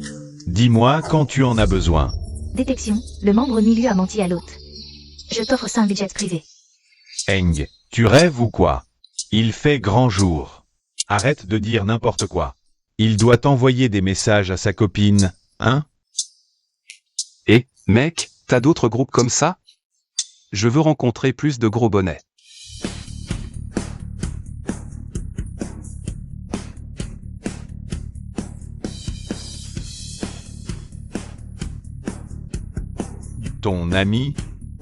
Dis-moi quand tu en as besoin. Détection, le membre milieu a menti à l'hôte. Je t'offre 5 budgets privés. Eng, tu rêves ou quoi? Il fait grand jour. Arrête de dire n'importe quoi. Il doit envoyer des messages à sa copine, hein? Et, mec, t'as d'autres groupes comme ça? Je veux rencontrer plus de gros bonnets. Ton ami?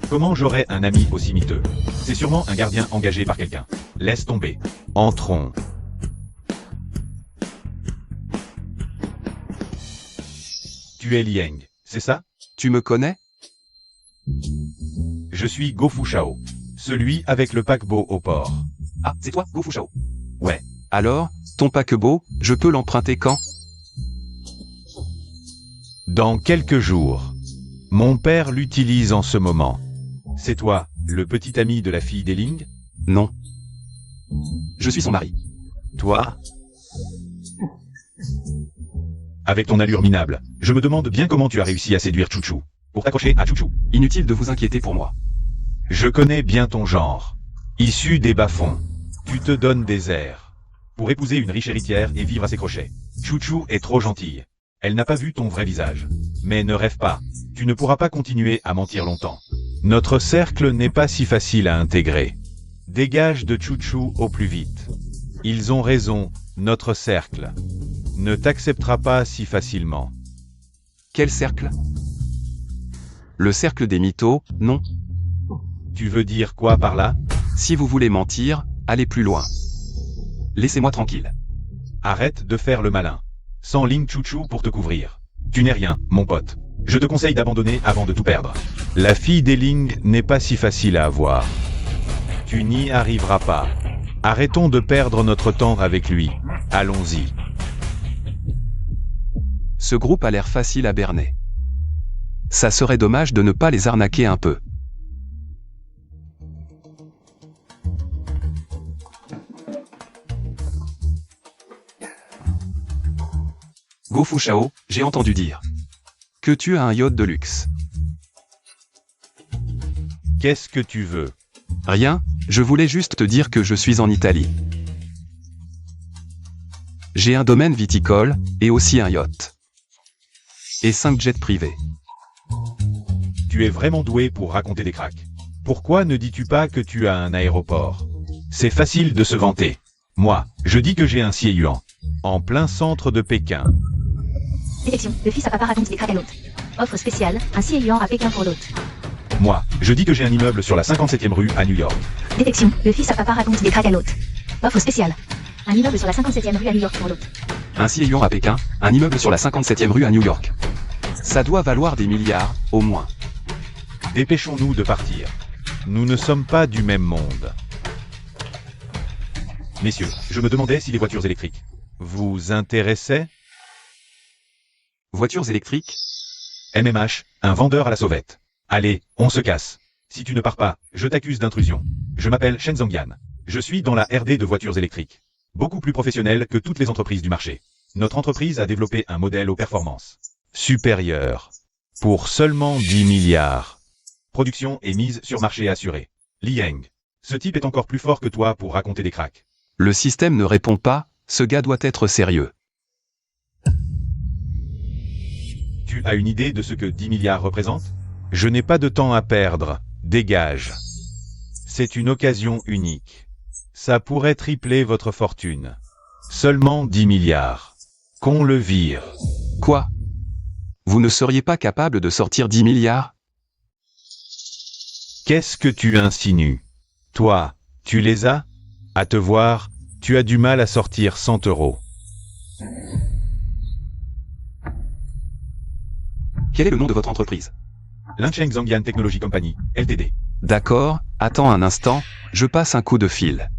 Comment j'aurais un ami aussi miteux? C'est sûrement un gardien engagé par quelqu'un. Laisse tomber. Entrons. Tu es Lieng, c'est ça? Tu me connais? Je suis Go Fu Shao, celui avec le paquebot au port. Ah, c'est toi, Go Fu Shao. Ouais. Alors, ton paquebot, je peux l'emprunter quand? Dans quelques jours. Mon père l'utilise en ce moment. C'est toi, le petit ami de la fille d'Eling? Non. Je suis son mari. Toi? Avec ton allure minable, je me demande bien comment tu as réussi à séduire Chouchou. Pour t'accrocher à Chouchou. Inutile de vous inquiéter pour moi. Je connais bien ton genre. Issu des bas-fonds. Tu te donnes des airs. Pour épouser une riche héritière et vivre à ses crochets. Chouchou est trop gentille. Elle n'a pas vu ton vrai visage. Mais ne rêve pas. Tu ne pourras pas continuer à mentir longtemps. Notre cercle n'est pas si facile à intégrer. Dégage de Chouchou au plus vite. Ils ont raison, notre cercle ne t'acceptera pas si facilement. Quel cercle? Le cercle des mythos, non. Tu veux dire quoi par là? Si vous voulez mentir, allez plus loin. Laissez-moi tranquille. Arrête de faire le malin. Sans Ling Chouchou pour te couvrir. Tu n'es rien, mon pote. Je te conseille d'abandonner avant de tout perdre. La fille d'Eling n'est pas si facile à avoir. Tu n'y arriveras pas. Arrêtons de perdre notre temps avec lui. Allons-y. Ce groupe a l'air facile à berner. Ça serait dommage de ne pas les arnaquer un peu. Go Fu Shao, j'ai entendu dire que tu as un yacht de luxe. Qu'est-ce que tu veux? Rien, je voulais juste te dire que je suis en Italie. J'ai un domaine viticole, et aussi un yacht. Et 5 jets privés. Tu es vraiment doué pour raconter des cracks. Pourquoi ne dis-tu pas que tu as un aéroport? C'est facile de se vanter. Moi, je dis que j'ai un Sieyuan. En plein centre de Pékin. Détection, le fils à papa raconte des cracks à l'hôte. Offre spéciale, un Sieyuan à Pékin pour l'hôte. Moi, je dis que j'ai un immeuble sur la 57e rue à New York. Détection, le fils à papa raconte des cracks à l'hôte. Offre spéciale. Un immeuble sur la 57e rue à New York pour l'hôte. Un Sieyuan à Pékin, un immeuble sur la 57e rue à New York. Ça doit valoir des milliards, au moins. Dépêchons-nous de partir. Nous ne sommes pas du même monde. Messieurs, je me demandais si les voitures électriques vous intéressaient? Voitures électriques? MMH, un vendeur à la sauvette. Allez, on se casse. Si tu ne pars pas, je t'accuse d'intrusion. Je m'appelle Shen Zhongyan. Je suis dans la R&D de voitures électriques. Beaucoup plus professionnel que toutes les entreprises du marché. Notre entreprise a développé un modèle aux performances supérieures. Pour seulement 10 milliards. Production et mise sur marché assurée. Liang. Ce type est encore plus fort que toi pour raconter des cracks. Le système ne répond pas, ce gars doit être sérieux. Tu as une idée de ce que 10 milliards représente? Je n'ai pas de temps à perdre. Dégage. C'est une occasion unique. Ça pourrait tripler votre fortune. Seulement 10 milliards. Qu'on le vire. Quoi? Vous ne seriez pas capable de sortir 10 milliards? Qu'est-ce que tu insinues? Toi, tu les as? À te voir, tu as du mal à sortir 100 €. Quel est le nom de votre entreprise? Lincheng Zhongyan Technology Company, Ltd. D'accord, attends un instant, je passe un coup de fil.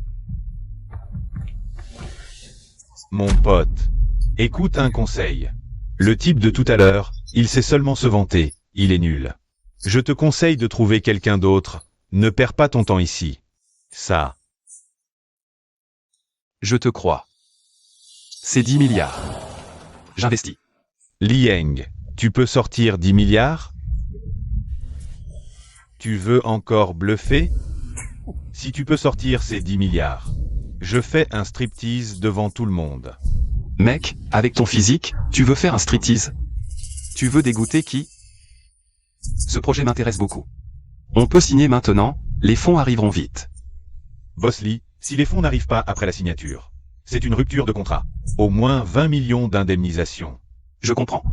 Mon pote, écoute un conseil. Le type de tout à l'heure, il sait seulement se vanter, il est nul. Je te conseille de trouver quelqu'un d'autre, ne perds pas ton temps ici. Ça. Je te crois. C'est 10 milliards. J'investis. Liang, tu peux sortir 10 milliards? Tu veux encore bluffer? Si tu peux sortir ces 10 milliards, je fais un striptease devant tout le monde. Mec, avec ton physique, tu veux faire un striptease? Tu veux dégoûter qui? Ce projet m'intéresse beaucoup. On peut signer maintenant, les fonds arriveront vite. Boss Lee, si les fonds n'arrivent pas après la signature, c'est une rupture de contrat. Au moins 20 millions d'indemnisation. Je comprends.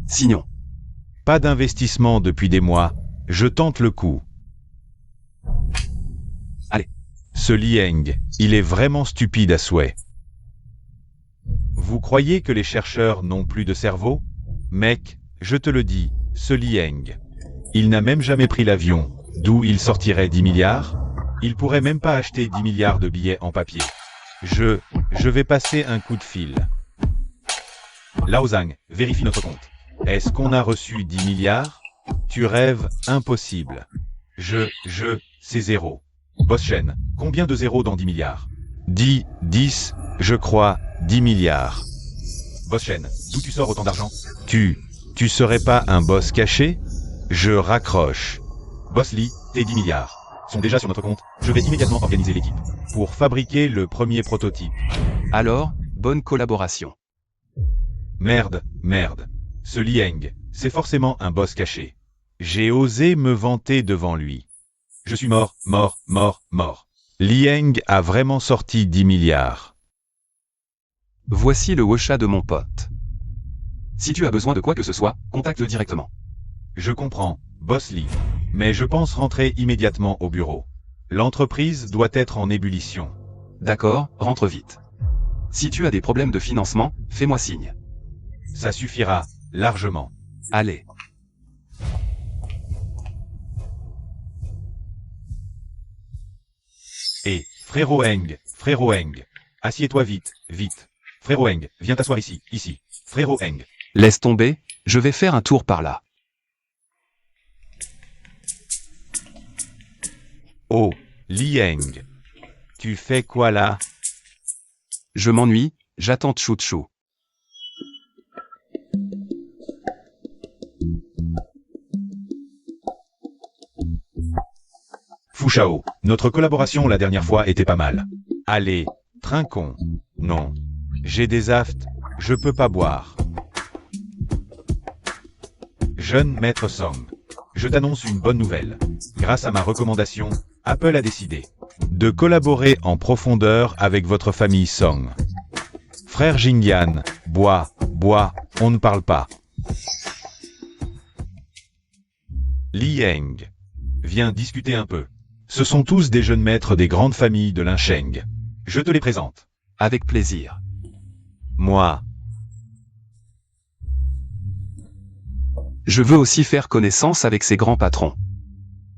Signons. Pas d'investissement depuis des mois, je tente le coup. Allez. Ce Liang, il est vraiment stupide à souhait. Vous croyez que les chercheurs n'ont plus de cerveau? Mec, je te le dis, ce Liang. Il n'a même jamais pris l'avion, d'où il sortirait 10 milliards? Il pourrait même pas acheter 10 milliards de billets en papier. Je vais passer un coup de fil. Lao Zhang, vérifie notre compte. Est-ce qu'on a reçu 10 milliards? Tu rêves, impossible. C'est 0. Boss Shen, combien de zéros dans 10 milliards? 10, je crois, 10 milliards. Boss Shen, d'où tu sors autant d'argent? Tu serais pas un boss caché? Je raccroche. Boss Lee, tes 10 milliards sont déjà sur notre compte. Je vais immédiatement organiser l'équipe pour fabriquer le premier prototype. Alors, bonne collaboration. Merde. Ce Liang, c'est forcément un boss caché. J'ai osé me vanter devant lui. Je suis mort. Liang a vraiment sorti 10 milliards. Voici le Wosha de mon pote. Si tu as besoin de quoi que ce soit, contacte-le directement. Je comprends, Boss Lee. Mais je pense rentrer immédiatement au bureau. L'entreprise doit être en ébullition. D'accord, rentre vite. Si tu as des problèmes de financement, fais-moi signe. Ça suffira, largement. Allez. Et, Frérot Eng. Assieds-toi vite, vite. Frérot Eng, viens t'asseoir ici, ici. Frérot Eng. Laisse tomber, je vais faire un tour par là. Oh, Lieng. Tu fais quoi là? Je m'ennuie, j'attends Chou-Chou. Fushao, notre collaboration la dernière fois était pas mal. Allez, trinquons. Non. J'ai des aftes, je peux pas boire. Jeune maître Song, je t'annonce une bonne nouvelle. Grâce à ma recommandation, Apple a décidé de collaborer en profondeur avec votre famille Song. Frère Jingyan, bois, on ne parle pas. Lieng, viens discuter un peu. Ce sont tous des jeunes maîtres des grandes familles de Linsheng. Je te les présente. Avec plaisir. Moi, Je veux aussi faire connaissance avec ces grands patrons.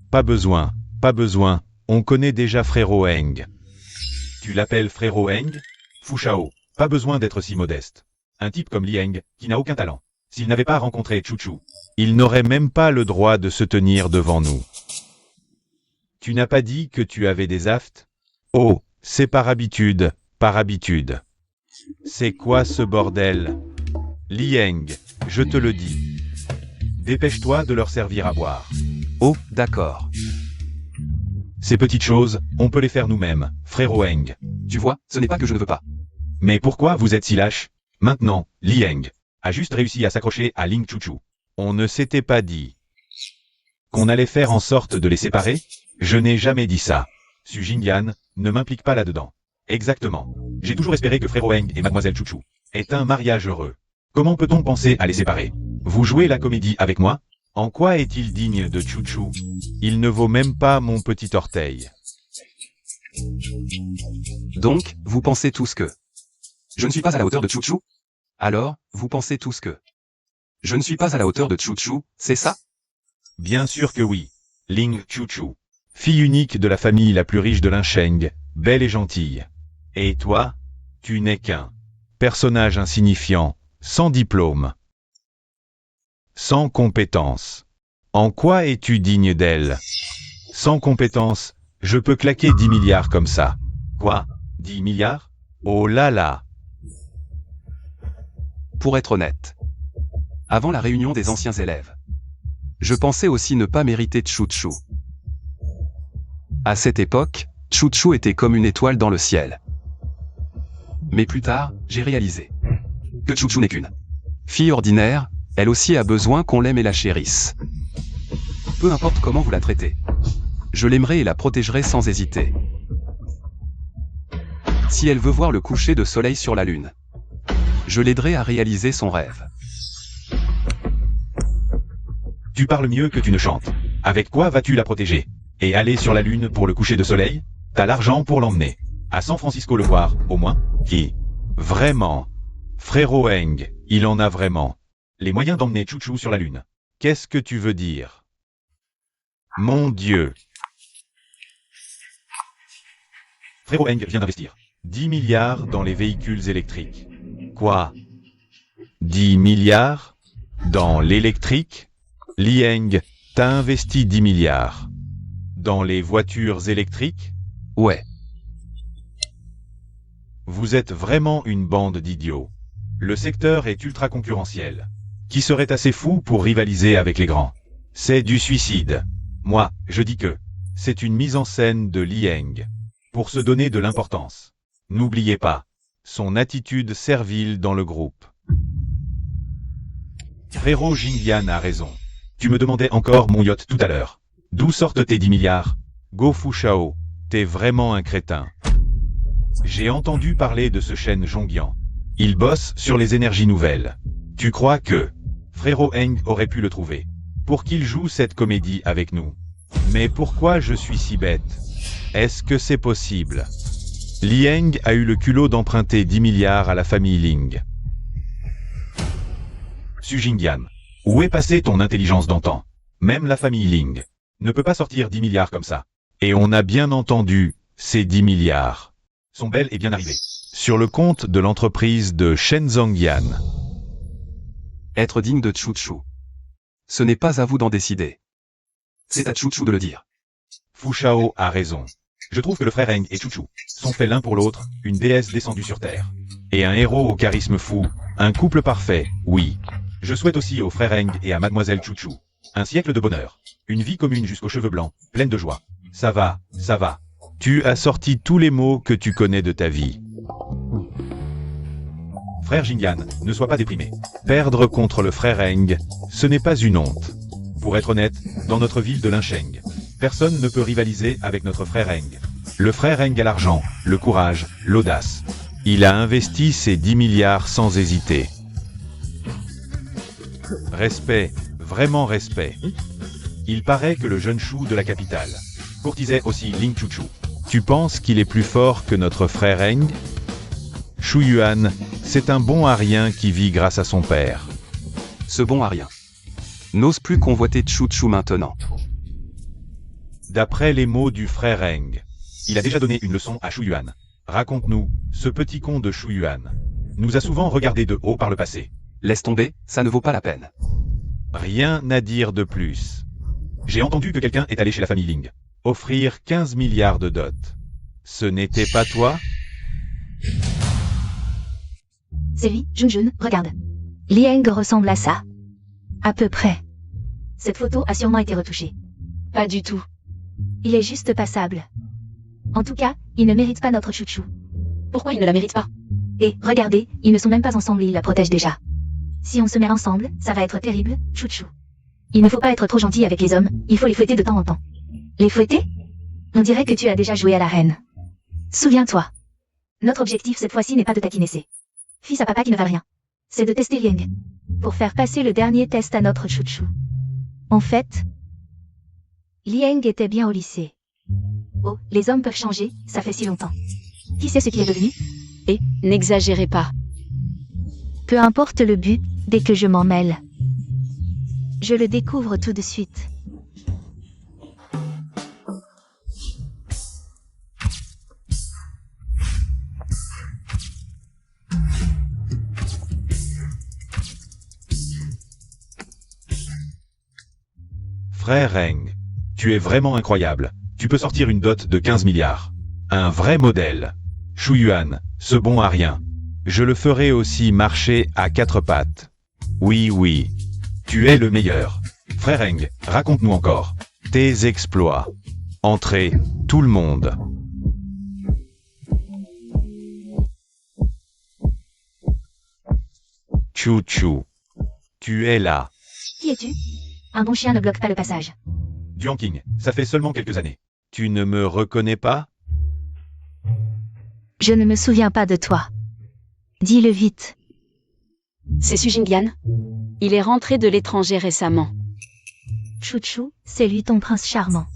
pas besoin, on connaît déjà Frérot Eng. Tu l'appelles Frérot Eng? Fushao, pas besoin d'être si modeste. Un type comme Lieng, qui n'a aucun talent. S'il n'avait pas rencontré Chou-Chou, il n'aurait même pas le droit de se tenir devant nous. Tu n'as pas dit que tu avais des aftes? Oh, c'est par habitude, C'est quoi ce bordel? Lieng, je te le dis. Dépêche-toi de leur servir à boire. Oh, d'accord. Ces petites choses, on peut les faire nous-mêmes, Frérot Eng. Tu vois, ce n'est pas que je ne veux pas. Mais pourquoi vous êtes si lâche? Maintenant, Lieng a juste réussi à s'accrocher à Ling Chou-Chou. On ne s'était pas dit qu'on allait faire en sorte de les séparer? Je n'ai jamais dit ça. Su Jingyan ne m'implique pas là-dedans. Exactement. J'ai toujours espéré que Frérot Eng et Mademoiselle Chou-Chou aient un mariage heureux. Comment peut-on penser à les séparer? Vous jouez la comédie avec moi? En quoi est-il digne de Chou-Chou? Il ne vaut même pas mon petit orteil. Donc, vous pensez tous que je ne suis pas à la hauteur de Chou-Chou? Alors, vous pensez tous que je ne suis pas à la hauteur de Chou-Chou, c'est ça? Bien sûr que oui. Ling Chou-Chou, fille unique de la famille la plus riche de Linsheng, belle et gentille. Et toi? Tu n'es qu'un personnage insignifiant, sans diplôme, sans compétence. En quoi es-tu digne d'elle? Sans compétence, je peux claquer 10 milliards comme ça. Quoi? 10 milliards? Oh là là! Pour être honnête, avant la réunion des anciens élèves, je pensais aussi ne pas mériter Chou-Chou. À cette époque, Chou-Chou était comme une étoile dans le ciel. Mais plus tard, j'ai réalisé que Chou-Chou n'est qu'une fille ordinaire, elle aussi a besoin qu'on l'aime et la chérisse. Peu importe comment vous la traitez. Je l'aimerai et la protégerai sans hésiter. Si elle veut voir le coucher de soleil sur la lune, je l'aiderai à réaliser son rêve. Tu parles mieux que tu ne chantes. Avec quoi vas-tu la protéger? Et aller sur la lune pour le coucher de soleil? T'as l'argent pour l'emmener. À San Francisco le voir, au moins? Qui? Vraiment? Frérot Eng, il en a vraiment les moyens d'emmener Chou-Chou sur la lune. Qu'est-ce que tu veux dire? Mon Dieu! Frérot Eng vient d'investir 10 milliards dans les véhicules électriques. Quoi? 10 milliards? Dans l'électrique? Lieng, t'as investi 10 milliards. Dans les voitures électriques? Ouais. Vous êtes vraiment une bande d'idiots. Le secteur est ultra concurrentiel. Qui serait assez fou pour rivaliser avec les grands? C'est du suicide. Moi, je dis que c'est une mise en scène de Lieng pour se donner de l'importance. N'oubliez pas son attitude servile dans le groupe. Frérot Jingyan a raison. Tu me demandais encore mon yacht tout à l'heure. D'où sortent tes 10 milliards? Go Fushao, t'es vraiment un crétin. J'ai entendu parler de ce Shen Zhongyan. Il bosse sur les énergies nouvelles. Tu crois que Frérot Eng aurait pu le trouver pour qu'il joue cette comédie avec nous? Mais pourquoi je suis si bête? Est-ce que c'est possible? Lieng a eu le culot d'emprunter 10 milliards à la famille Ling. Su Jingyan, où est passée ton intelligence d'antan? Même la famille Ling ne peut pas sortir 10 milliards comme ça. Et on a bien entendu ces 10 milliards sont bel et bien arrivés sur le compte de l'entreprise de Shenzongyan. Être digne de Chu-Chu. Ce n'est pas à vous d'en décider. C'est à Chu-Chu de le dire. Fu Shao a raison. Je trouve que le frère Heng et Chu-Chu sont faits l'un pour l'autre, une déesse descendue sur Terre. Et un héros au charisme fou, un couple parfait, oui. Je souhaite aussi au frère Heng et à mademoiselle Chu-Chu un siècle de bonheur, une vie commune jusqu'aux cheveux blancs, pleine de joie. Ça va, ça va. Tu as sorti tous les mots que tu connais de ta vie. Frère Jingyan, ne sois pas déprimé. Perdre contre le frère Heng, ce n'est pas une honte. Pour être honnête, dans notre ville de Lincheng, personne ne peut rivaliser avec notre frère Heng. Le frère Heng a l'argent, le courage, l'audace. Il a investi ses 10 milliards sans hésiter. Respect, vraiment respect. Il paraît que le jeune chou de la capitale courtisait aussi Ling Chu-Chu. Tu penses qu'il est plus fort que notre frère Heng? Shu Yuan, c'est un bon arien qui vit grâce à son père. Ce bon à rien. N'ose plus convoiter Chu-Chu maintenant. D'après les mots du frère Heng, il a déjà donné une leçon à Shu Yuan. Raconte-nous, ce petit con de Shu Yuan nous a souvent regardé de haut par le passé. Laisse tomber, ça ne vaut pas la peine. Rien à dire de plus. J'ai entendu que quelqu'un est allé chez la famille Ling offrir 15 milliards de dot. Ce n'était pas toi? C'est lui, Junjun, regarde. Liang ressemble à ça. À peu près. Cette photo a sûrement été retouchée. Pas du tout. Il est juste passable. En tout cas, il ne mérite pas notre chouchou. Pourquoi il ne la mérite pas? Et, regardez, ils ne sont même pas ensemble et ils la protègent déjà. Si on se met ensemble, ça va être terrible, chouchou. Il ne faut pas être trop gentil avec les hommes, il faut les fouetter de temps en temps. Les fouetter? On dirait que tu as déjà joué à la reine. Souviens-toi. Notre objectif cette fois-ci n'est pas de taquiner ces fils à papa qui ne valent rien. C'est de tester Liang. Pour faire passer le dernier test à notre chouchou. En fait, Liang était bien au lycée. Oh, les hommes peuvent changer, ça fait si longtemps. Qui sait ce qui est devenu? Et, n'exagérez pas. Peu importe le but, dès que je m'en mêle. Je le découvre tout de suite. Frère Heng, tu es vraiment incroyable. Tu peux sortir une dot de 15 milliards. Un vrai modèle. Shu Yuan, ce bon à rien. Je le ferai aussi marcher à 4 pattes. Oui, oui. Tu es le meilleur. Frère Heng, raconte-nous encore tes exploits. Entrez, tout le monde. Chu-Chu. Tu es là. Qui es-tu? Un bon chien ne bloque pas le passage. Duanqing, ça fait seulement quelques années. Tu ne me reconnais pas? Je ne me souviens pas de toi. Dis-le vite. C'est Su Jingyan. Il est rentré de l'étranger récemment. Chouchou, c'est lui ton prince charmant.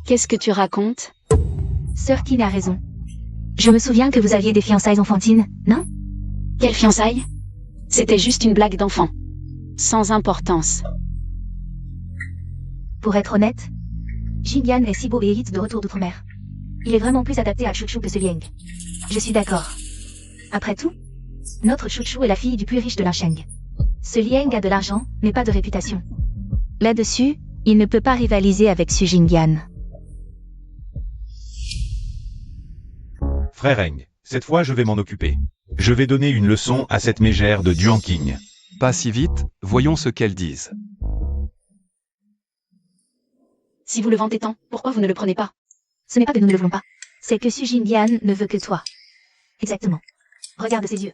Qu'est-ce que tu racontes? Sœur Qin a raison. Je me souviens que vous aviez des fiançailles enfantines, non? Quelle fiançailles? C'était juste une blague d'enfant. Sans importance. Pour être honnête, Jingyan est si beau et élite de retour d'outre-mer. Il est vraiment plus adapté à Chouchou que ce Liang. Je suis d'accord. Après tout, notre Chouchou est la fille du plus riche de Lincheng. Ce Liang a de l'argent, mais pas de réputation. Là-dessus, il ne peut pas rivaliser avec Su Jingyan. Frère Heng, cette fois je vais m'en occuper. Je vais donner une leçon à cette mégère de Duanqing. Pas si vite, voyons ce qu'elles disent. Si vous le vantez tant, pourquoi vous ne le prenez pas? Ce n'est pas que nous ne le voulons pas. C'est que Su Jingyan ne veut que toi. Exactement. Regarde ses yeux.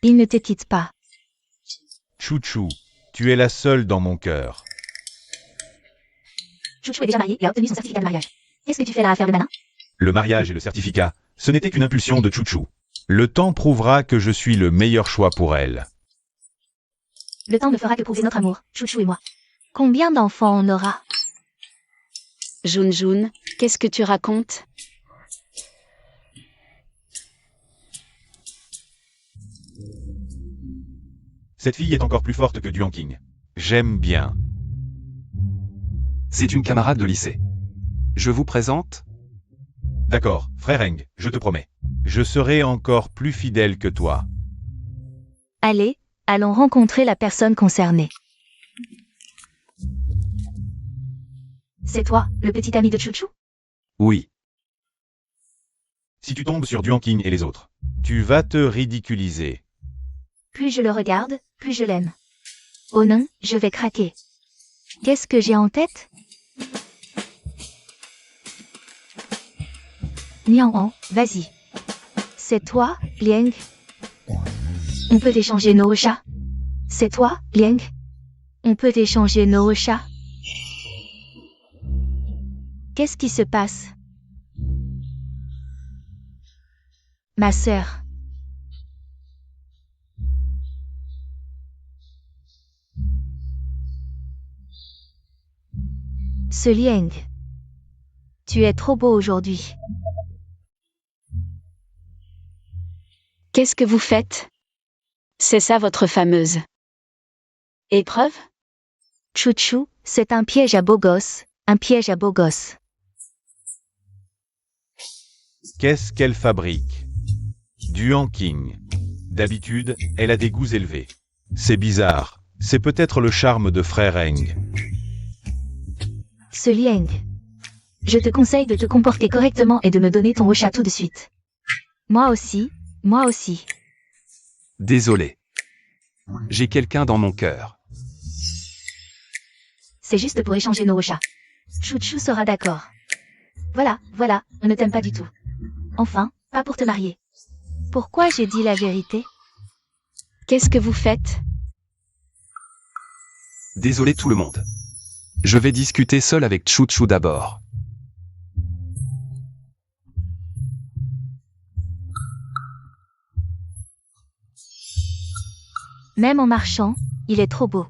Il ne te quitte pas. Chu-Chu, tu es la seule dans mon cœur. Chouchou est déjà marié et a obtenu son certificat de mariage. Qu'est-ce que tu fais là à faire le malin? Le mariage et le certificat, ce n'était qu'une impulsion de Chu-Chu. Le temps prouvera que je suis le meilleur choix pour elle. Le temps ne fera que prouver notre amour, Chouchou et moi. Combien d'enfants on aura? Junjun, qu'est-ce que tu racontes? Cette fille est encore plus forte que Duanqing. J'aime bien. C'est une camarade de lycée. Je vous présente D'accord, frère Eng, je te promets. Je serai encore plus fidèle que toi. Allez, allons rencontrer la personne concernée. C'est toi, le petit ami de Chouchou? Oui. Si tu tombes sur Duan King et les autres, tu vas te ridiculiser. Plus je le regarde, plus je l'aime. Oh non, je vais craquer. Qu'est-ce que j'ai en tête? Nian, vas-y. C'est toi, Liang? On peut échanger nos chats. C'est toi, Liang? On peut échanger nos chats. Qu'est-ce qui se passe? Ma sœur. Ce Liang. Tu es trop beau aujourd'hui. Qu'est-ce que vous faites? C'est ça votre fameuse épreuve? Chouchou, c'est un piège à beau gosse, un piège à beau gosse. Qu'est-ce qu'elle fabrique? Duan King. D'habitude, elle a des goûts élevés. C'est bizarre. C'est peut-être le charme de frère Eng. Ce Liang. Je te conseille de te comporter correctement et de me donner ton chat tout de suite. Moi aussi, moi aussi. Désolé. J'ai quelqu'un dans mon cœur. C'est juste pour échanger nos chats. Chouchou sera d'accord. Voilà, on ne t'aime pas du tout. Enfin, pas pour te marier. Pourquoi j'ai dit la vérité? Qu'est-ce que vous faites? Désolé tout le monde. Je vais discuter seul avec Chouchou d'abord. Même en marchant, il est trop beau.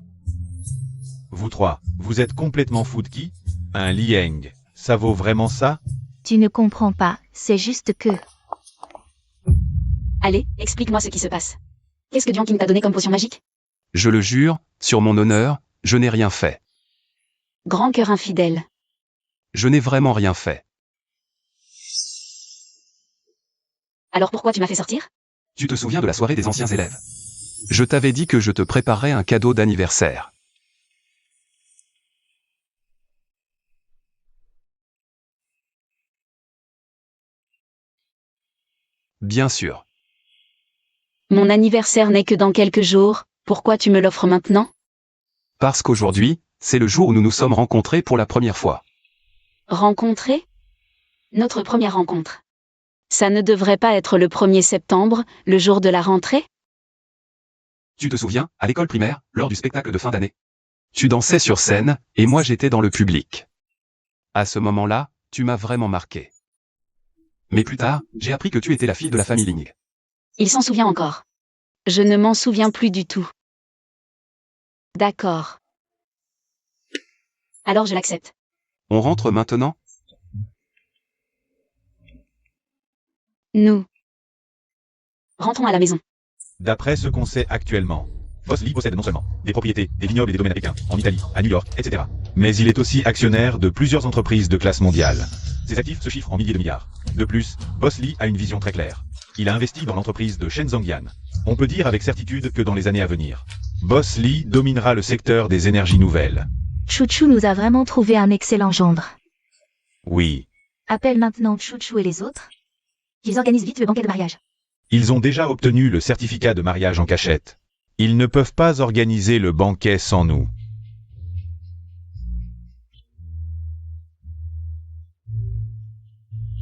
Vous trois, vous êtes complètement fous de qui? Un Liang. Ça vaut vraiment ça? Tu ne comprends pas, c'est juste que... Allez, explique-moi ce qui se passe. Qu'est-ce que Duan King t'a donné comme potion magique? Je le jure, sur mon honneur, je n'ai rien fait. Grand cœur infidèle. Je n'ai vraiment rien fait. Alors pourquoi tu m'as fait sortir? Tu te souviens de la soirée des anciens élèves? Je t'avais dit que je te préparerais un cadeau d'anniversaire. Bien sûr. Mon anniversaire n'est que dans quelques jours, pourquoi tu me l'offres maintenant? Parce qu'aujourd'hui, c'est le jour où nous nous sommes rencontrés pour la première fois. Rencontrer? Notre première rencontre. Ça ne devrait pas être le 1er septembre, le jour de la rentrée? Tu te souviens, à l'école primaire, lors du spectacle de fin d'année? Tu dansais sur scène, et moi j'étais dans le public. À ce moment-là, tu m'as vraiment marqué. Mais plus tard, j'ai appris que tu étais la fille de la famille Ling. Il s'en souvient encore. Je ne m'en souviens plus du tout. D'accord. Alors je l'accepte. On rentre maintenant? Nous. Rentrons à la maison. D'après ce qu'on sait actuellement, Boss Lee possède non seulement des propriétés, des vignobles et des domaines américains, en Italie, à New York, etc. Mais il est aussi actionnaire de plusieurs entreprises de classe mondiale. Ses actifs se chiffrent en milliers de milliards. De plus, Boss Lee a une vision très claire. Il a investi dans l'entreprise de Shen Zhongyan. On peut dire avec certitude que dans les années à venir, Boss Lee dominera le secteur des énergies nouvelles. Chouchou nous a vraiment trouvé un excellent gendre. Oui. Appelle maintenant Chouchou et les autres. Ils organisent vite le banquet de mariage. Ils ont déjà obtenu le certificat de mariage en cachette. Ils ne peuvent pas organiser le banquet sans nous.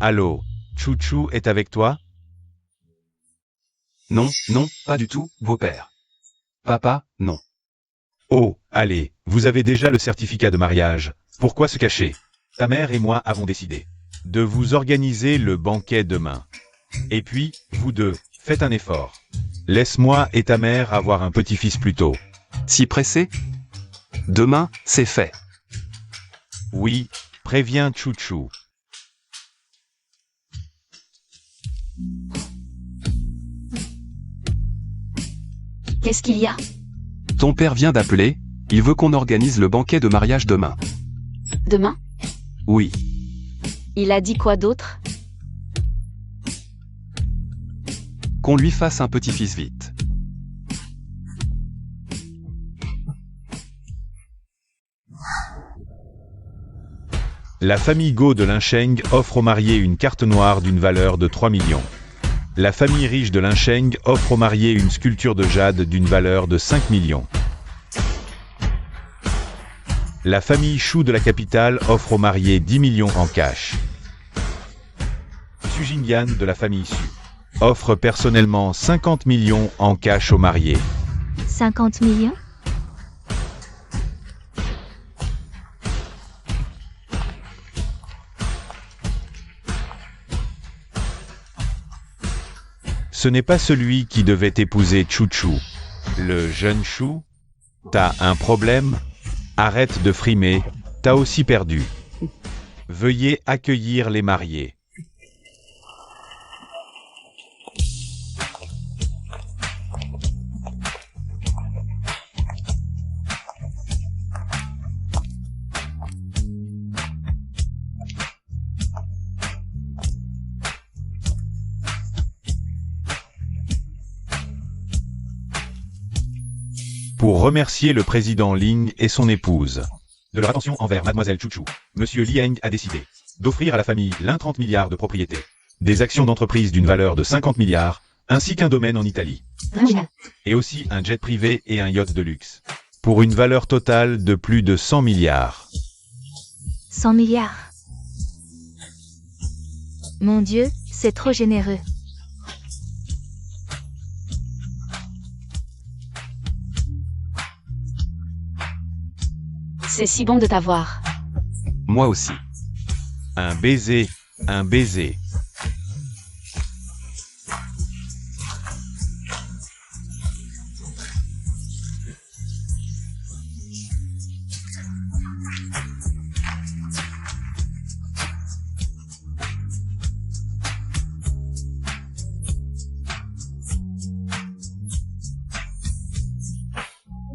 Allô, Chouchou est avec toi? Non, non, pas du tout, beau-père. Papa, non. Oh, allez, vous avez déjà le certificat de mariage. Pourquoi se cacher? Ta mère et moi avons décidé de vous organiser le banquet demain. Et puis, vous deux, faites un effort. Laisse-moi et ta mère avoir un petit-fils plus tôt. Si pressé? Demain, c'est fait. Oui, préviens Chouchou. Qu'est-ce qu'il y a? Ton père vient d'appeler, il veut qu'on organise le banquet de mariage demain. Demain? Oui. Il a dit quoi d'autre? Qu'on lui fasse un petit-fils vite. La famille Go de Lincheng offre aux mariés une carte noire d'une valeur de 3 millions. La famille riche de Lincheng offre aux mariés une sculpture de jade d'une valeur de 5 millions. La famille Chou de la capitale offre aux mariés 10 millions en cash. Su Jingyan de la famille Su offre personnellement 50 millions en cash aux mariés. 50 millions? Ce n'est pas celui qui devait épouser Chouchou. Le jeune Chou, t'as un problème? Arrête de frimer, t'as aussi perdu. Veuillez accueillir les mariés. Pour remercier le président Ling et son épouse de leur attention envers mademoiselle Chouchou, monsieur Liang a décidé d'offrir à la famille Lin 30 milliards de propriétés, des actions d'entreprise d'une valeur de 50 milliards, ainsi qu'un domaine en Italie, et aussi un jet privé et un yacht de luxe, pour une valeur totale de plus de 100 milliards. 100 milliards. Mon Dieu, c'est trop généreux. C'est si bon de t'avoir. Moi aussi. Un baiser, un baiser.